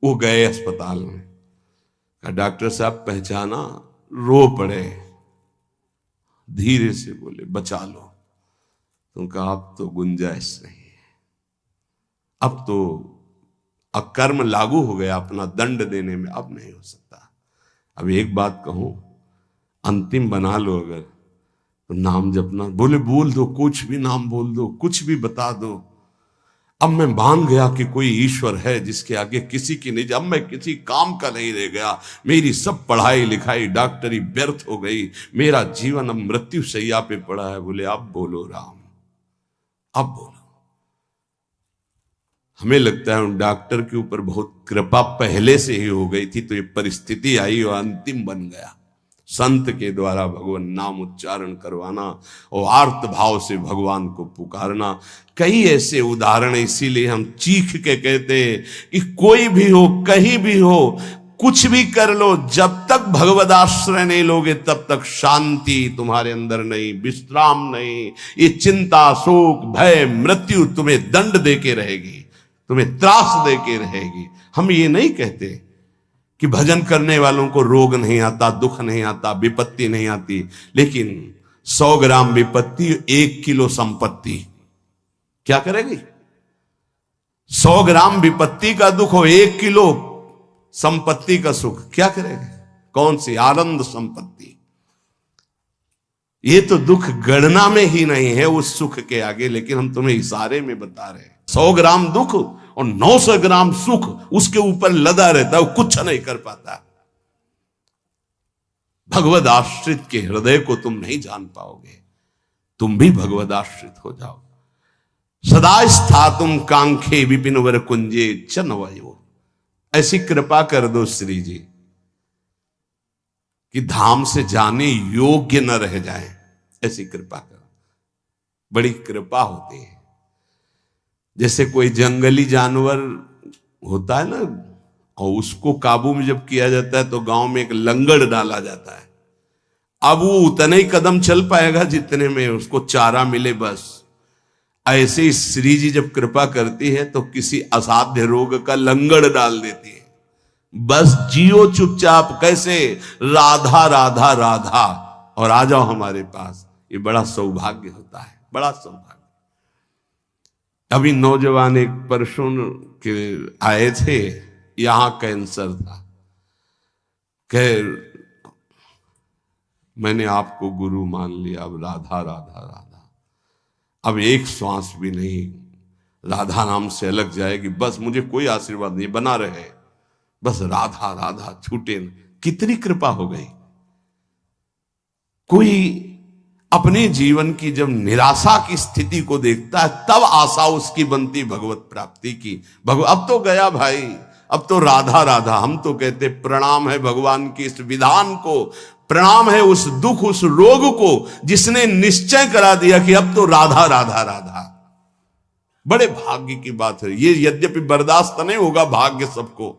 वो गए अस्पताल में, कहा डॉक्टर साहब पहचाना, रो पड़े, धीरे से बोले बचा लो। तो कहा अब तो गुंजाइश नहीं है, अब तो अकर्म लागू हो गया, अपना दंड देने में अब नहीं हो सकता। अब एक बात कहूं, अंतिम बना लो अगर तो नाम जपना। बोले बोल दो, कुछ भी नाम बोल दो, कुछ भी बता दो। अब मैं मान गया कि कोई ईश्वर है जिसके आगे किसी की नहीं, अब मैं किसी काम का नहीं रह गया। मेरी सब पढ़ाई लिखाई डॉक्टरी व्यर्थ हो गई, मेरा जीवन अब मृत्यु शैया पे पड़ा है। बोले अब बोलो राम, अब बोलो। हमें लगता है उन डॉक्टर के ऊपर बहुत कृपा पहले से ही हो गई थी, तो ये परिस्थिति आई और अंतिम बन गया। संत के द्वारा भगवान नाम उच्चारण करवाना और आर्त भाव से भगवान को पुकारना, कई ऐसे उदाहरण। इसीलिए हम चीख के कहते हैं कि कोई भी हो, कहीं भी हो, कुछ भी कर लो, जब तक भगवद आश्रय नहीं लोगे तब तक शांति तुम्हारे अंदर नहीं, विश्राम नहीं। ये चिंता, शोक, भय, मृत्यु तुम्हें दंड देके रहेगी, तुम्हें त्रास देके रहेगी। हम ये नहीं कहते कि भजन करने वालों को रोग नहीं आता, दुख नहीं आता, विपत्ति नहीं आती, लेकिन 100 ग्राम विपत्ति 1 किलो संपत्ति क्या करेगी। 100 ग्राम विपत्ति का दुख हो, 1 किलो संपत्ति का सुख क्या करेगा। कौन सी आनंद संपत्ति। ये तो दुख गणना में ही नहीं है उस सुख के आगे, लेकिन हम तुम्हें इशारे में बता रहे हैं। 100 ग्राम दुख और 900 ग्राम सुख उसके ऊपर लदा रहता है, वो कुछ नहीं कर पाता। भगवद आश्रित के हृदय को तुम नहीं जान पाओगे। तुम भी भगवद आश्रित हो जाओ। सदा स्थातुम कांखे विपिन वर कुंजे चनवयो। ऐसी कृपा कर दो श्री जी कि धाम से जाने योग्य न रह जाए, ऐसी कृपा करो। बड़ी कृपा होती है। जैसे कोई जंगली जानवर होता है ना, और उसको काबू में जब किया जाता है तो गांव में एक लंगड़ डाला जाता है। अब वो उतने ही कदम चल पाएगा जितने में उसको चारा मिले बस। ऐसे ही श्री जी जब कृपा करती है तो किसी असाध्य रोग का लंगड़ डाल देती है। बस जियो चुपचाप। कैसे? राधा राधा राधा। और आ जाओ हमारे पास, ये बड़ा सौभाग्य होता है, बड़ा सौभाग्य। अभी नौजवान एक परसों के आए थे, यहां कैंसर था, कह मैंने आपको गुरु मान लिया, अब राधा राधा राधा, अब एक श्वास भी नहीं राधा नाम से अलग जाएगी, बस मुझे कोई आशीर्वाद नहीं, बना रहे बस राधा राधा, छूटे नहीं। कितनी कृपा हो गई। कोई अपने जीवन की जब निराशा की स्थिति को देखता है तब आशा उसकी बनती भगवत प्राप्ति की। अब तो गया भाई, अब तो राधा राधा। हम तो कहते प्रणाम है भगवान की इस विधान को, प्रणाम है उस दुख उस रोग को जिसने निश्चय करा दिया कि अब तो राधा राधा राधा। बड़े भाग्य की बात है ये, यद्यपि बर्दाश्त नहीं होगा भाग्य सबको।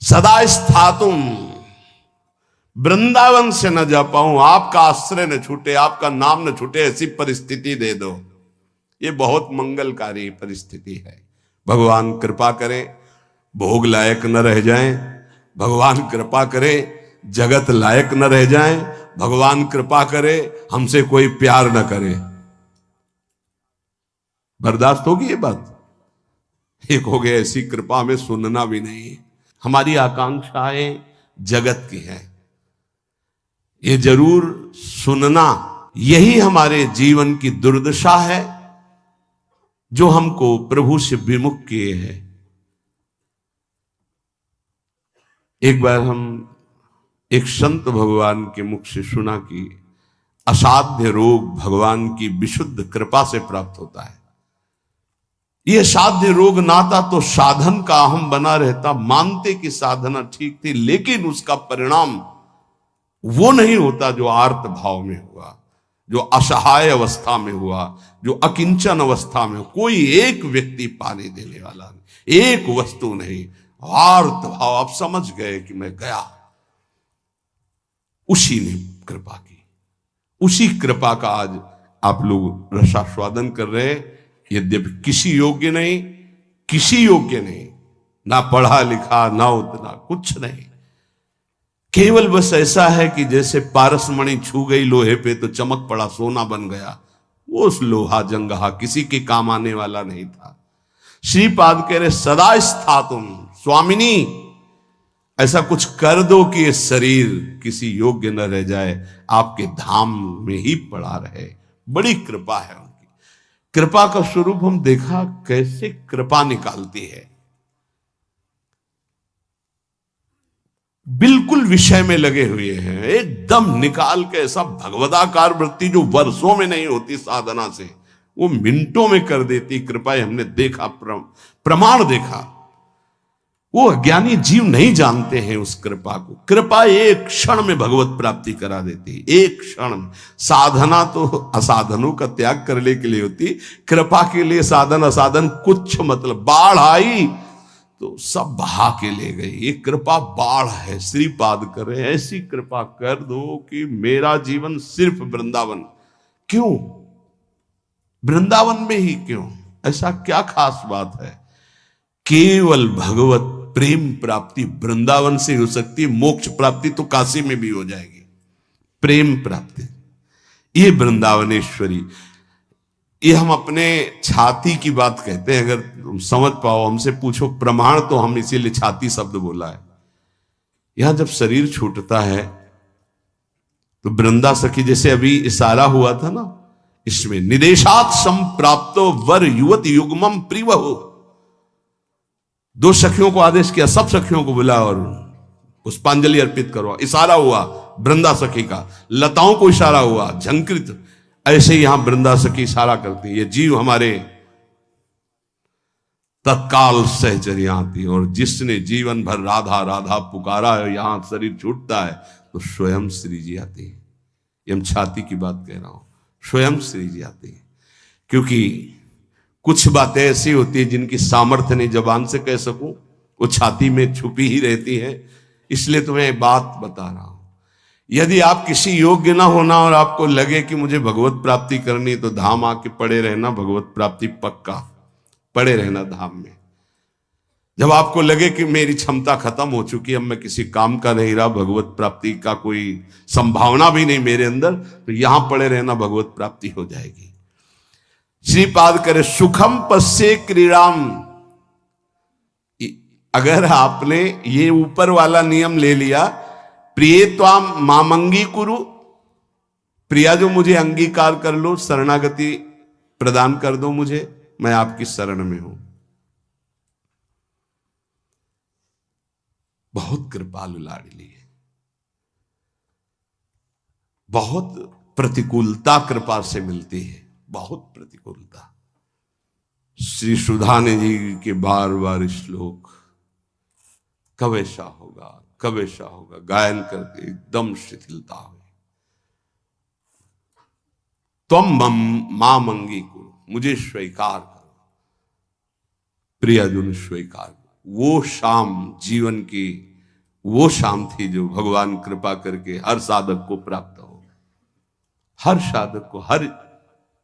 सदा स्थातुम, वृंदावन से न जा पाऊं, आपका आश्रय न छूटे, आपका नाम न छूटे, ऐसी परिस्थिति दे दो। ये बहुत मंगलकारी परिस्थिति है। भगवान कृपा करे भोग लायक न रह जाएं, भगवान कृपा करे जगत लायक न रह जाएं, भगवान कृपा करे हमसे कोई प्यार न करे। बर्दाश्त होगी ये बात? एक हो गया ऐसी कृपा हमें सुनना भी नहीं। हमारी आकांक्षाएं जगत की है, ये जरूर सुनना, यही हमारे जीवन की दुर्दशा है जो हमको प्रभु से विमुख किए हैं। एक बार हम एक संत भगवान के मुख से सुना कि असाध्य रोग भगवान की विशुद्ध कृपा से प्राप्त होता है। यह साध्य रोग नाता तो साधन का अहम बना रहता, मानते कि साधना ठीक थी, लेकिन उसका परिणाम वो नहीं होता जो आर्त भाव में हुआ, जो असहाय अवस्था में हुआ, जो अकिंचन अवस्था में। कोई एक व्यक्ति पानी देने वाला नहीं, एक वस्तु नहीं, आर्त भाव। आप समझ गए कि मैं गया, उसी ने कृपा की, उसी कृपा का आज आप लोग रसास्वादन कर रहे हैं। यद्यपि किसी योग्य नहीं, किसी योग्य नहीं, ना पढ़ा लिखा ना उतना, कुछ नहीं, केवल बस ऐसा है कि जैसे पारसमणि छू गई लोहे पे तो चमक पड़ा, सोना बन गया। वो उस लोहा जंगहा किसी के काम आने वाला नहीं था। श्रीपाद कह रहे सदा स्थातुम, स्वामिनी ऐसा कुछ कर दो कि ये शरीर किसी योग्य न रह जाए, आपके धाम में ही पड़ा रहे। बड़ी कृपा है उनकी। कृपा का स्वरूप हम देखा कैसे कृपा निकालती है। बिल्कुल विषय में लगे हुए हैं, एकदम निकाल के ऐसा भगवदाकार वृत्ति जो वर्षों में नहीं होती साधना से, वो मिनटों में कर देती कृपा। हमने देखा, प्रमाण देखा। वो अज्ञानी जीव नहीं जानते हैं उस कृपा को। कृपा एक क्षण में भगवत प्राप्ति करा देती, एक क्षण में। साधना तो असाधनों का त्याग करने के लिए होती, कृपा के लिए साधन असाधन कुछ मतलब। बाढ़ आई तो सब बहा के ले गई, ये कृपा बाढ़ है। श्रीपाद कर रहे ऐसी कृपा कर दो कि मेरा जीवन सिर्फ वृंदावन। क्यों वृंदावन में ही? क्यों? ऐसा क्या खास बात है? केवल भगवत प्रेम प्राप्ति वृंदावन से हो सकती है। मोक्ष प्राप्ति तो काशी में भी हो जाएगी। प्रेम प्राप्ति ये वृंदावनेश्वरी, ये हम अपने छाती की बात कहते हैं। अगर तुम समझ पाओ, हमसे पूछो प्रमाण, तो हम इसीलिए छाती शब्द बोला है। यहां जब शरीर छूटता है तो वृंदा सखी, जैसे अभी इशारा हुआ था ना, इसमें निदेशात संप्राप्तो वर युवत युग्मम प्रिवहु। दो सखियों को आदेश किया, सब सखियों को बुला और पुष्पांजलि अर्पित करो। इशारा हुआ वृंदा सखी का, लताओं को इशारा हुआ, झंकृत। ऐसे यहां वृंदा सखी इशारा करती है। ये जीव हमारे तत्काल सहचर्या आती है, और जिसने जीवन भर राधा राधा पुकारा है, यहां शरीर छूटता है तो स्वयं श्री जी आती है। ये हम छाती की बात कह रहा हूं, स्वयं श्री जी आती है। क्योंकि कुछ बातें ऐसी होती है जिनकी सामर्थ्य नहीं जबान से कह सकूं, वो छाती में छुपी ही रहती है। इसलिए तुम्हें एक बात बता रहा हूं, यदि आप किसी योग्य ना होना और आपको लगे कि मुझे भगवत प्राप्ति करनी, तो धाम आके पड़े रहना, भगवत प्राप्ति पक्का, पड़े रहना धाम में। जब आपको लगे कि मेरी क्षमता खत्म हो चुकी है, अब मैं किसी काम का नहीं रहा, भगवत प्राप्ति का कोई संभावना भी नहीं मेरे अंदर, तो यहां पड़े रहना भगवत प्राप्ति हो जाएगी। श्रीपाद करे सुखम पश्ये क्रीड़ाम। अगर आपने ये ऊपर वाला नियम ले लिया, प्रिय त्वाम मामंगी कुरु, प्रिया जो मुझे अंगीकार कर लो, शरणागति प्रदान कर दो मुझे, मैं आपकी शरण में हूं। बहुत कृपालु लाडली है, बहुत प्रतिकूलता कृपा से मिलती है, बहुत प्रतिकूलता। श्री सुधाने जी के बार बार श्लोक, कब ऐसा होगा, कब ऐसा होगा, गायन करके एकदम शिथिलता हुई। तुम मां मंगी को, मुझे स्वीकार करो, प्रिय अर्जुन स्वीकार करो। वो शाम जीवन की वो शाम थी जो भगवान कृपा करके हर साधक को प्राप्त हो, हर साधक को, हर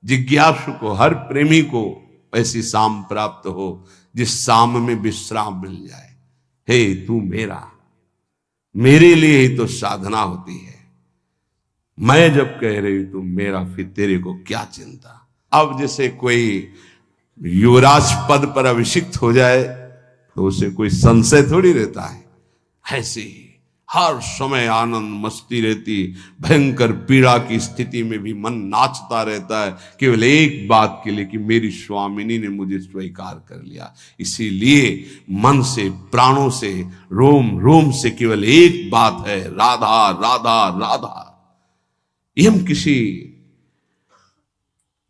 जिज्ञासु को, हर प्रेमी को ऐसी शाम प्राप्त हो जिस शाम में विश्राम मिल जाए। हे तू मेरा, मेरे लिए ही तो साधना होती है, मैं जब कह रही तू मेरा, फिर तेरे को क्या चिंता। अब जैसे कोई युवराज पद पर अभिषिक्त हो जाए तो उसे कोई संशय थोड़ी रहता है, ऐसे ही हर समय आनंद मस्ती रहती, भयंकर पीड़ा की स्थिति में भी मन नाचता रहता है, केवल एक बात के लिए कि मेरी स्वामिनी ने मुझे स्वीकार कर लिया। इसीलिए मन से, प्राणों से, रोम रोम से केवल एक बात है, राधा राधा राधा। ये हम किसी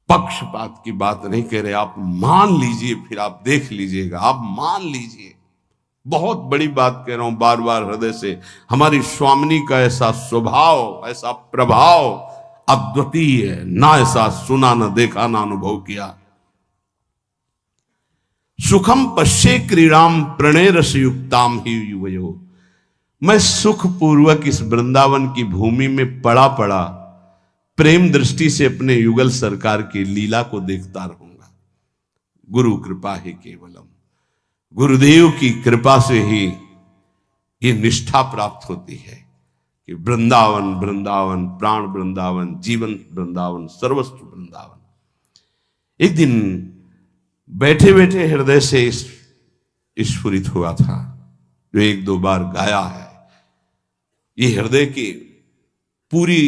पक्षपात की बात नहीं कह रहे, आप मान लीजिए, फिर आप देख लीजिएगा, आप मान लीजिए। बहुत बड़ी बात कह रहा हूं बार बार हृदय से, हमारी स्वामिनी का ऐसा स्वभाव, ऐसा प्रभाव अद्वितीय है, ना ऐसा सुना, न देखा, ना अनुभव किया। सुखम पश्ये क्रीड़ाम प्रणय रस युक्ताम ही युवयो। मैं सुख पूर्वक इस वृंदावन की भूमि में पड़ा पड़ा प्रेम दृष्टि से अपने युगल सरकार की लीला को देखता रहूंगा। गुरु कृपा ही केवलम, गुरुदेव की कृपा से ही ये निष्ठा प्राप्त होती है कि वृंदावन वृंदावन, प्राण वृंदावन, जीवन वृंदावन, सर्वस्व वृंदावन। एक दिन बैठे बैठे हृदय से स्फुरित हुआ था, जो एक दो बार गाया है। ये हृदय की पूरी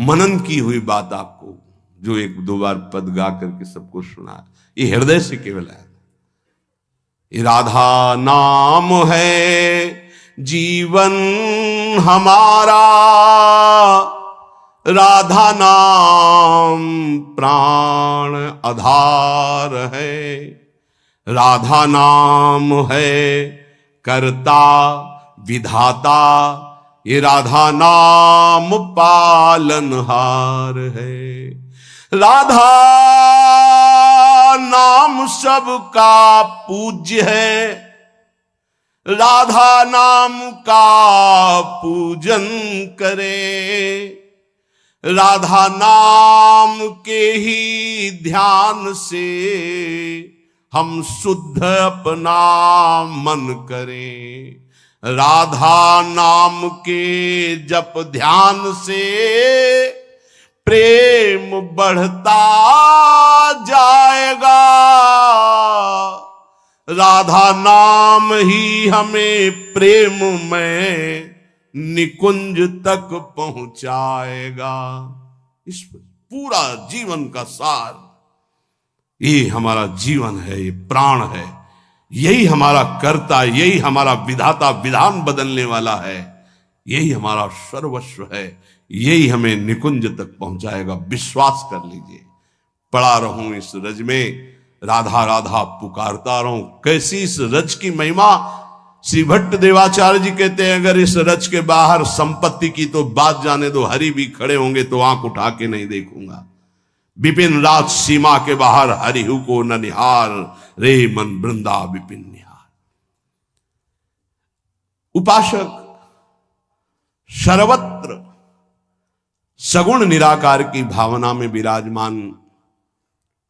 मनन की हुई बात आपको, जो एक दो बार पद गा करके सबको सुना, ये हृदय से केवल है। राधा नाम है जीवन हमारा, राधा नाम प्राण आधार है, राधा नाम है कर्ता विधाता, ये राधा नाम पालनहार है। राधा नाम सबका पूज्य है, राधा नाम का पूजन करे, राधा नाम के ही ध्यान से हम शुद्ध अपना मन करें। राधा नाम के जप ध्यान से प्रेम बढ़ता जाएगा, राधा नाम ही हमें प्रेम में निकुंज तक पहुंचाएगा। इस पूरा जीवन का सार, ये हमारा जीवन है, ये प्राण है, यही हमारा कर्ता, यही हमारा विधाता, विधान बदलने वाला है, यही हमारा सर्वस्व है, यही हमें निकुंज तक पहुंचाएगा। विश्वास कर लीजिए। पड़ा रहूं इस रज में, राधा राधा पुकारता रहूं। कैसी इस रज की महिमा, श्री भट्ट देवाचार्य जी कहते हैं, अगर इस रज के बाहर संपत्ति की तो बात जाने दो, हरि भी खड़े होंगे तो आंख उठा के नहीं देखूंगा। विपिन राज सीमा के बाहर हरिहु को न निहार, रे मन वृंदा विपिन निहार। उपासक सर्वत्र सगुण निराकार की भावना में विराजमान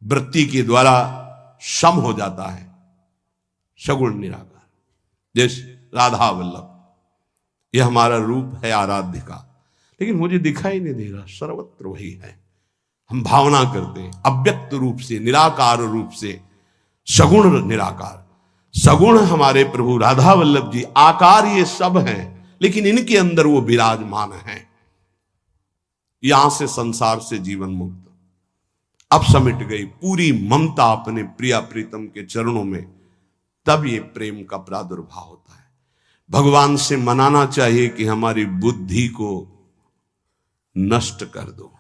वृत्ति के द्वारा सम हो जाता है। सगुण निराकार जैसे राधा वल्लभ, यह हमारा रूप है आराध्य का, लेकिन मुझे दिखाई नहीं दे रहा, सर्वत्र वही है। हम भावना करते हैं अव्यक्त रूप से, निराकार रूप से, सगुण निराकार। सगुण हमारे प्रभु राधा वल्लभ जी, आकार ये सब हैं, लेकिन इनके अंदर वो विराजमान हैं। यहां से संसार से जीवन मुक्त अब समिट गई पूरी ममता अपने प्रिया प्रीतम के चरणों में, तब ये प्रेम का प्रादुर्भाव होता है। भगवान से मनाना चाहिए कि हमारी बुद्धि को नष्ट कर दो।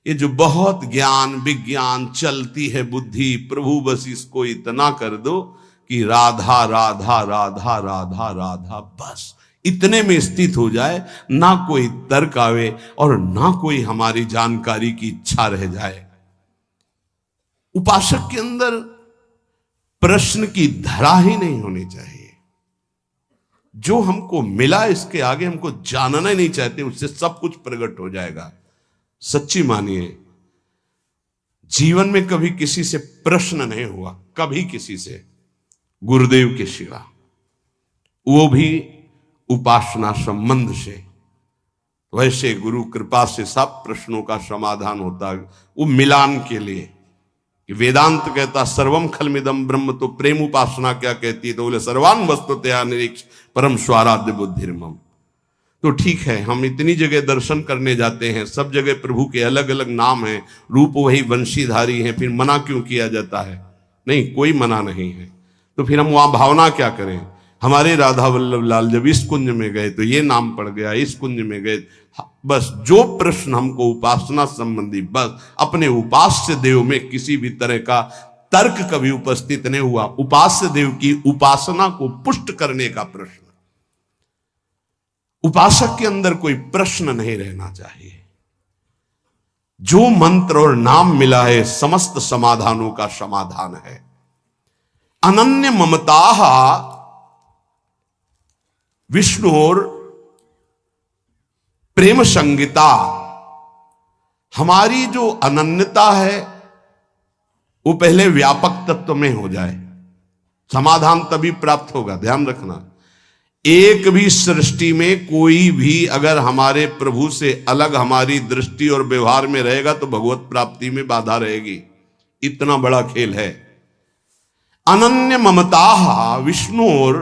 ये जो बहुत ज्ञान विज्ञान चलती है बुद्धि, प्रभु बस इसको इतना कर दो कि राधा राधा राधा राधा राधा, बस इतने में स्थित हो जाए, ना कोई तर्क आवे और ना कोई हमारी जानकारी की इच्छा रह जाए। उपासक के अंदर प्रश्न की धरा ही नहीं होनी चाहिए। जो हमको मिला इसके आगे हमको जानना ही नहीं चाहते, उससे सब कुछ प्रकट हो जाएगा। सच्ची मानिए, जीवन में कभी किसी से प्रश्न नहीं हुआ, कभी किसी से, गुरुदेव के सिवा, वो भी उपासना संबंध से। वैसे गुरु कृपा से सब प्रश्नों का समाधान होता है, वो मिलान के लिए। वेदांत कहता सर्वम खलमिदम ब्रह्म, तो प्रेम उपासना क्या कहती है? तो बोले सर्वान वस्तुतया निरीक्ष परम स्वाराध्य बुद्धिर्मम। तो ठीक है, हम इतनी जगह दर्शन करने जाते हैं, सब जगह प्रभु के अलग अलग नाम हैं, रूप वही वंशीधारी हैं, फिर मना क्यों किया जाता है? नहीं, कोई मना नहीं है। तो फिर हम वहां भावना क्या करें? हमारे राधा वल्लभ लाल जब इस कुंज में गए तो ये नाम पड़ गया, इस कुंज में गए, बस जो प्रश्न हमको उपासना संबंधी, बस अपने उपास्य देव में किसी भी तरह का तर्क कभी उपस्थित नहीं हुआ। उपास्य देव की उपासना को पुष्ट करने का प्रश्न, उपासक के अंदर कोई प्रश्न नहीं रहना चाहिए। जो मंत्र और नाम मिला है समस्त समाधानों का समाधान है। अनन्य ममता विष्णुर प्रेम संगीता, हमारी जो अनन्यता है वो पहले व्यापक तत्व में हो जाए, समाधान तभी प्राप्त होगा। ध्यान रखना, एक भी सृष्टि में कोई भी अगर हमारे प्रभु से अलग हमारी दृष्टि और व्यवहार में रहेगा तो भगवत प्राप्ति में बाधा रहेगी। इतना बड़ा खेल है। अनन्य ममता विष्णुर,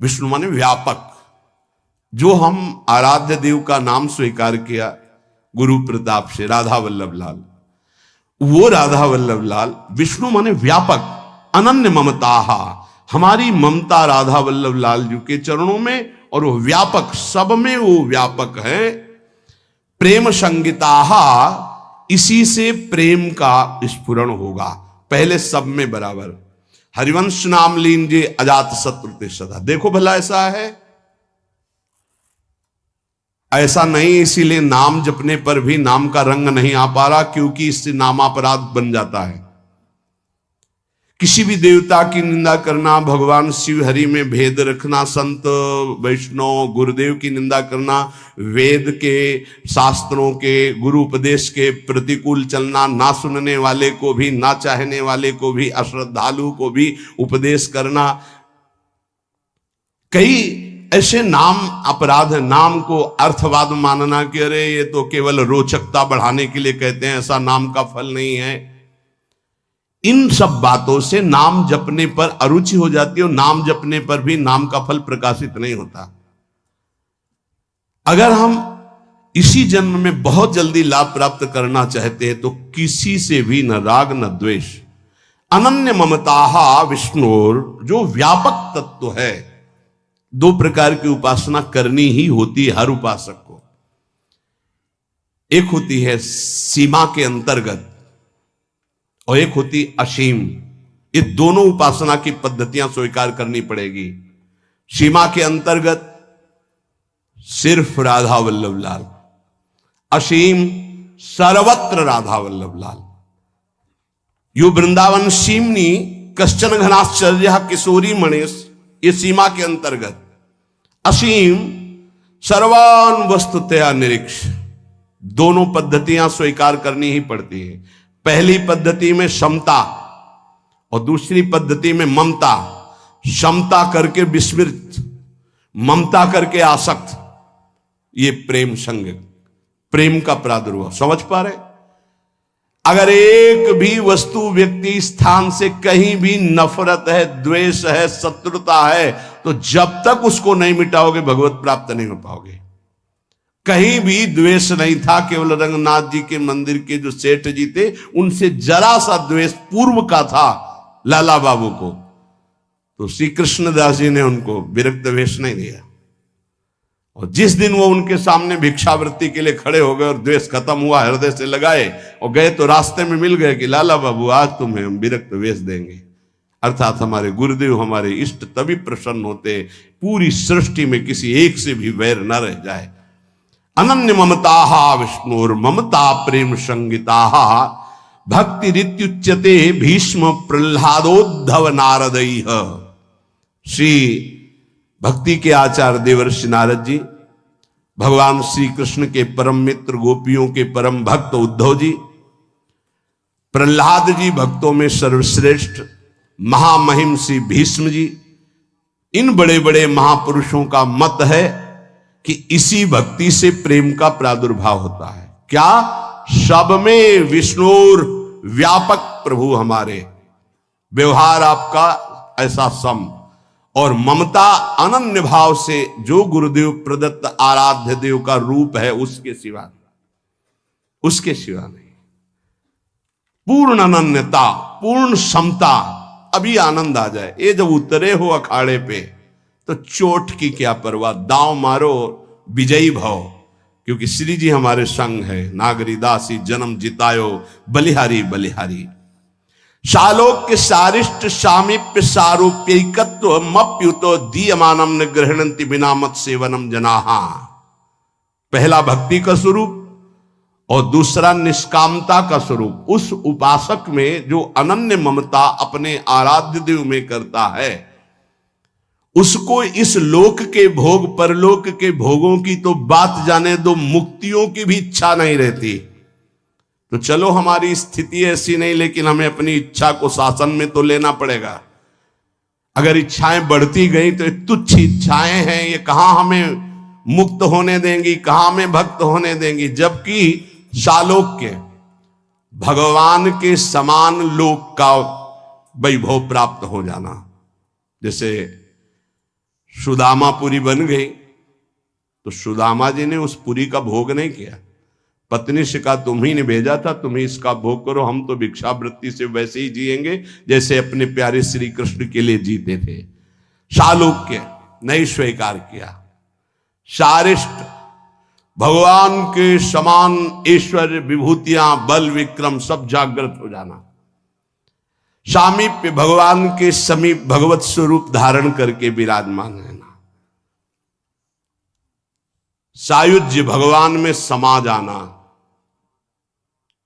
विष्णु माने व्यापक, जो हम आराध्य देव का नाम स्वीकार किया गुरु प्रताप से, राधा वल्लभ लाल, वो राधा वल्लभ लाल विष्णु माने व्यापक। अनन्य ममता, हमारी ममता राधा वल्लभ लाल जी के चरणों में, और वो व्यापक, सब में वो व्यापक है। प्रेम संगीता, इसी से प्रेम का स्फुरण होगा, पहले सब में बराबर। हरिवंश नाम लीजिए अजात शत्रु ते सदा। देखो भला ऐसा है? ऐसा नहीं, इसीलिए नाम जपने पर भी नाम का रंग नहीं आ पा रहा, क्योंकि इससे नामापराध बन जाता है। किसी भी देवता की निंदा करना, भगवान शिव हरि में भेद रखना, संत वैष्णव गुरुदेव की निंदा करना, वेद के शास्त्रों के गुरु उपदेश के प्रतिकूल चलना, ना सुनने वाले को भी, ना चाहने वाले को भी, अश्रद्धालु को भी उपदेश करना, कई ऐसे नाम अपराध है। नाम को अर्थवाद मानना कि अरे ये तो केवल रोचकता बढ़ाने के लिए कहते हैं, ऐसा नाम का फल नहीं है। इन सब बातों से नाम जपने पर अरुचि हो जाती है, और नाम जपने पर भी नाम का फल प्रकाशित नहीं होता। अगर हम इसी जन्म में बहुत जल्दी लाभ प्राप्त करना चाहते हैं तो किसी से भी न राग न द्वेष। अनन्य ममता विष्णुर, जो व्यापक तत्व है। दो प्रकार की उपासना करनी ही होती है हर उपासक को। एक होती है सीमा के अंतर्गत और एक होती असीम। ये दोनों उपासना की पद्धतियां स्वीकार करनी पड़ेगी। सीमा के अंतर्गत सिर्फ राधा वल्लभ लाल, असीम सर्वत्र राधा वल्लभ लाल। यो वृंदावन सीमनी कश्चन घनाश्चर्य किशोरी मणेश, ये सीमा के अंतर्गत। असीम सर्वान वस्तुतया निरीक्ष, दोनों पद्धतियां स्वीकार करनी ही पड़ती है। पहली पद्धति में समता और दूसरी पद्धति में ममता। समता करके विस्मृत, ममता करके आसक्त, ये प्रेम संग, प्रेम का प्रादुर्भाव। समझ पा रहे? अगर एक भी वस्तु, व्यक्ति, स्थान से कहीं भी नफरत है, द्वेष है, शत्रुता है, तो जब तक उसको नहीं मिटाओगे भगवत प्राप्त नहीं हो पाओगे। कहीं भी द्वेष नहीं था, केवल रंगनाथ जी के मंदिर के जो सेठ जी थे उनसे जरा सा द्वेष पूर्व का था लाला बाबू को, तो श्री कृष्णदास जी ने उनको विरक्त वेश नहीं दिया। और जिस दिन वो उनके सामने भिक्षावृत्ति के लिए खड़े हो गए और द्वेष खत्म हुआ, हृदय से लगाए और गए, तो रास्ते में मिल गए कि लाला बाबू आज तुम्हें हम विरक्त वेश देंगे। अर्थात हमारे गुरुदेव, हमारे इष्ट तभी प्रसन्न होते पूरी सृष्टि में किसी एक से भी वैर न रह जाए। अनन्य ममता विष्णुर ममता प्रेम संगिता भक्ति रित्युच्यते भीष्म प्रह्लादोद्धव नारदैः। श्री भक्ति के आचार्य देवर्षि नारद जी, भगवान श्री कृष्ण के परम मित्र, गोपियों के परम भक्त उद्धव जी, प्रह्लाद जी भक्तों में सर्वश्रेष्ठ, महामहिम श्री भीष्म जी, इन बड़े बड़े महापुरुषों का मत है कि इसी भक्ति से प्रेम का प्रादुर्भाव होता है। क्या? सब में विष्णुर व्यापक प्रभु हमारे, व्यवहार आपका ऐसा सम, और ममता अनन्य भाव से जो गुरुदेव प्रदत्त आराध्य देव का रूप है उसके सिवा नहीं। पूर्ण अनन्यता, पूर्ण समता, अभी आनंद आ जाए। ये जब उतरे हो अखाड़े पे तो चोट की क्या परवाह, दांव मारो, विजयी भव, क्योंकि श्री जी हमारे संग है। नागरी दासी जन्म जितायो, बलिहारी बलिहारी। शालोक्य सारिष्ट सामीप्य सारूप्यैकत्व मप्युतो दीयमानम न गृह्णन्ति बिना मत सेवनम जनाहा। पहला भक्ति का स्वरूप और दूसरा निष्कामता का स्वरूप। उस उपासक में जो अनन्य ममता अपने आराध्य देव में करता है, उसको इस लोक के भोग, परलोक के भोगों की तो बात जाने दो, मुक्तियों की भी इच्छा नहीं रहती। तो चलो हमारी स्थिति ऐसी नहीं, लेकिन हमें अपनी इच्छा को शासन में तो लेना पड़ेगा। अगर इच्छाएं बढ़ती गई तो तुच्छ इच्छाएं हैं, ये कहां हमें मुक्त होने देंगी, कहां हमें भक्त होने देंगी। जबकि शालोक्य, भगवान के समान लोक का वैभव प्राप्त हो जाना, जैसे सुदामा पुरी बन गई तो सुदामा जी ने उस पुरी का भोग नहीं किया, पत्नी से कहा तुम ही ने भेजा था, तुम ही इसका भोग करो, हम तो भिक्षावृत्ति से वैसे ही जिएंगे जैसे अपने प्यारे श्री कृष्ण के लिए जीते थे। शालोक्य नहीं स्वीकार किया। शारिष्ट, भगवान के समान ऐश्वर्य, विभूतियां, बल, विक्रम सब जागृत हो जाना। सामीप्य, भगवान के समीप भगवत स्वरूप धारण करके विराजमान रहना। सायुज्य, भगवान में समा जाना,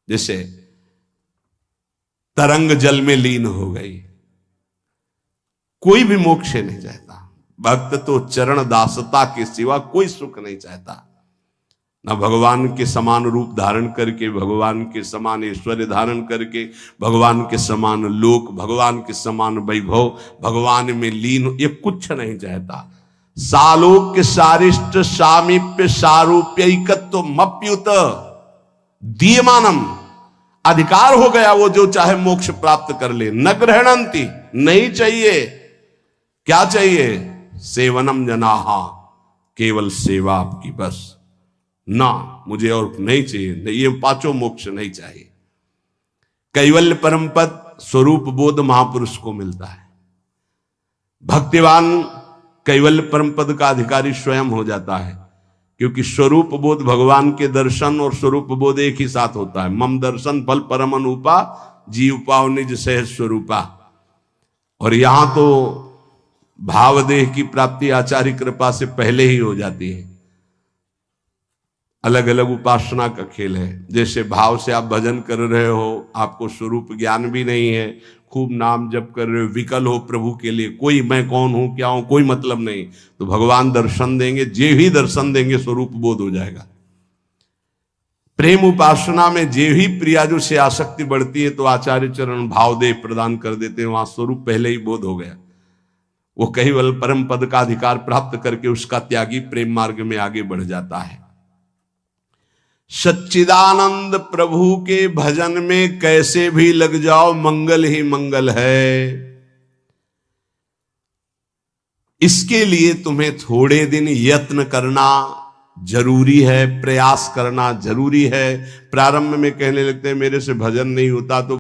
जैसे तरंग जल में लीन हो गई। कोई भी मोक्ष नहीं चाहता, भक्त तो चरण दासता के सिवा कोई सुख नहीं चाहता। न भगवान के समान रूप धारण करके, भगवान के समान ऐश्वर्य धारण करके, भगवान के समान लोक, भगवान के समान वैभव, भगवान में लीन, ये कुछ नहीं चाहता। सालोक्य सारिष्ट सामीप्य सारूप्यैकत्व मप्युत दीयमानम, अधिकार हो गया, वो जो चाहे मोक्ष प्राप्त कर ले। न गृह्णन्ति, नहीं चाहिए। क्या चाहिए? सेवनम जनाहा, केवल सेवा आपकी बस, ना मुझे और नहीं चाहिए, ये पांचों मोक्ष नहीं चाहिए। कैवल्य परम पद स्वरूप बोध महापुरुष को मिलता है। भक्तिवान कैवल्य परम पद का अधिकारी स्वयं हो जाता है, क्योंकि स्वरूप बोध, भगवान के दर्शन और स्वरूप बोध एक ही साथ होता है। मम दर्शन फल परम अनुपा, जीव पाव निज सहज स्वरूपा। और यहां तो भावदेह की प्राप्ति आचार्य कृपा से पहले ही हो जाती है। अलग अलग उपासना का खेल है। जैसे भाव से आप भजन कर रहे हो, आपको स्वरूप ज्ञान भी नहीं है, खूब नाम जप कर रहे हो, विकल हो प्रभु के लिए, कोई मैं कौन हूं क्या हूं कोई मतलब नहीं, तो भगवान दर्शन देंगे, जे ही दर्शन देंगे स्वरूप बोध हो जाएगा। प्रेम उपासना में जे ही प्रियाजु से आसक्ति बढ़ती है तो आचार्य चरण भाव दे प्रदान कर देते हैं, वहां स्वरूप पहले ही बोध हो गया। वो केवल परम पद का अधिकार प्राप्त करके उसका त्यागी प्रेम मार्ग में आगे बढ़ जाता है। सच्चिदानंद प्रभु के भजन में कैसे भी लग जाओ, मंगल ही मंगल है। इसके लिए तुम्हें थोड़े दिन यत्न करना जरूरी है, प्रयास करना जरूरी है। प्रारंभ में कहने लगते हैं मेरे से भजन नहीं होता, तो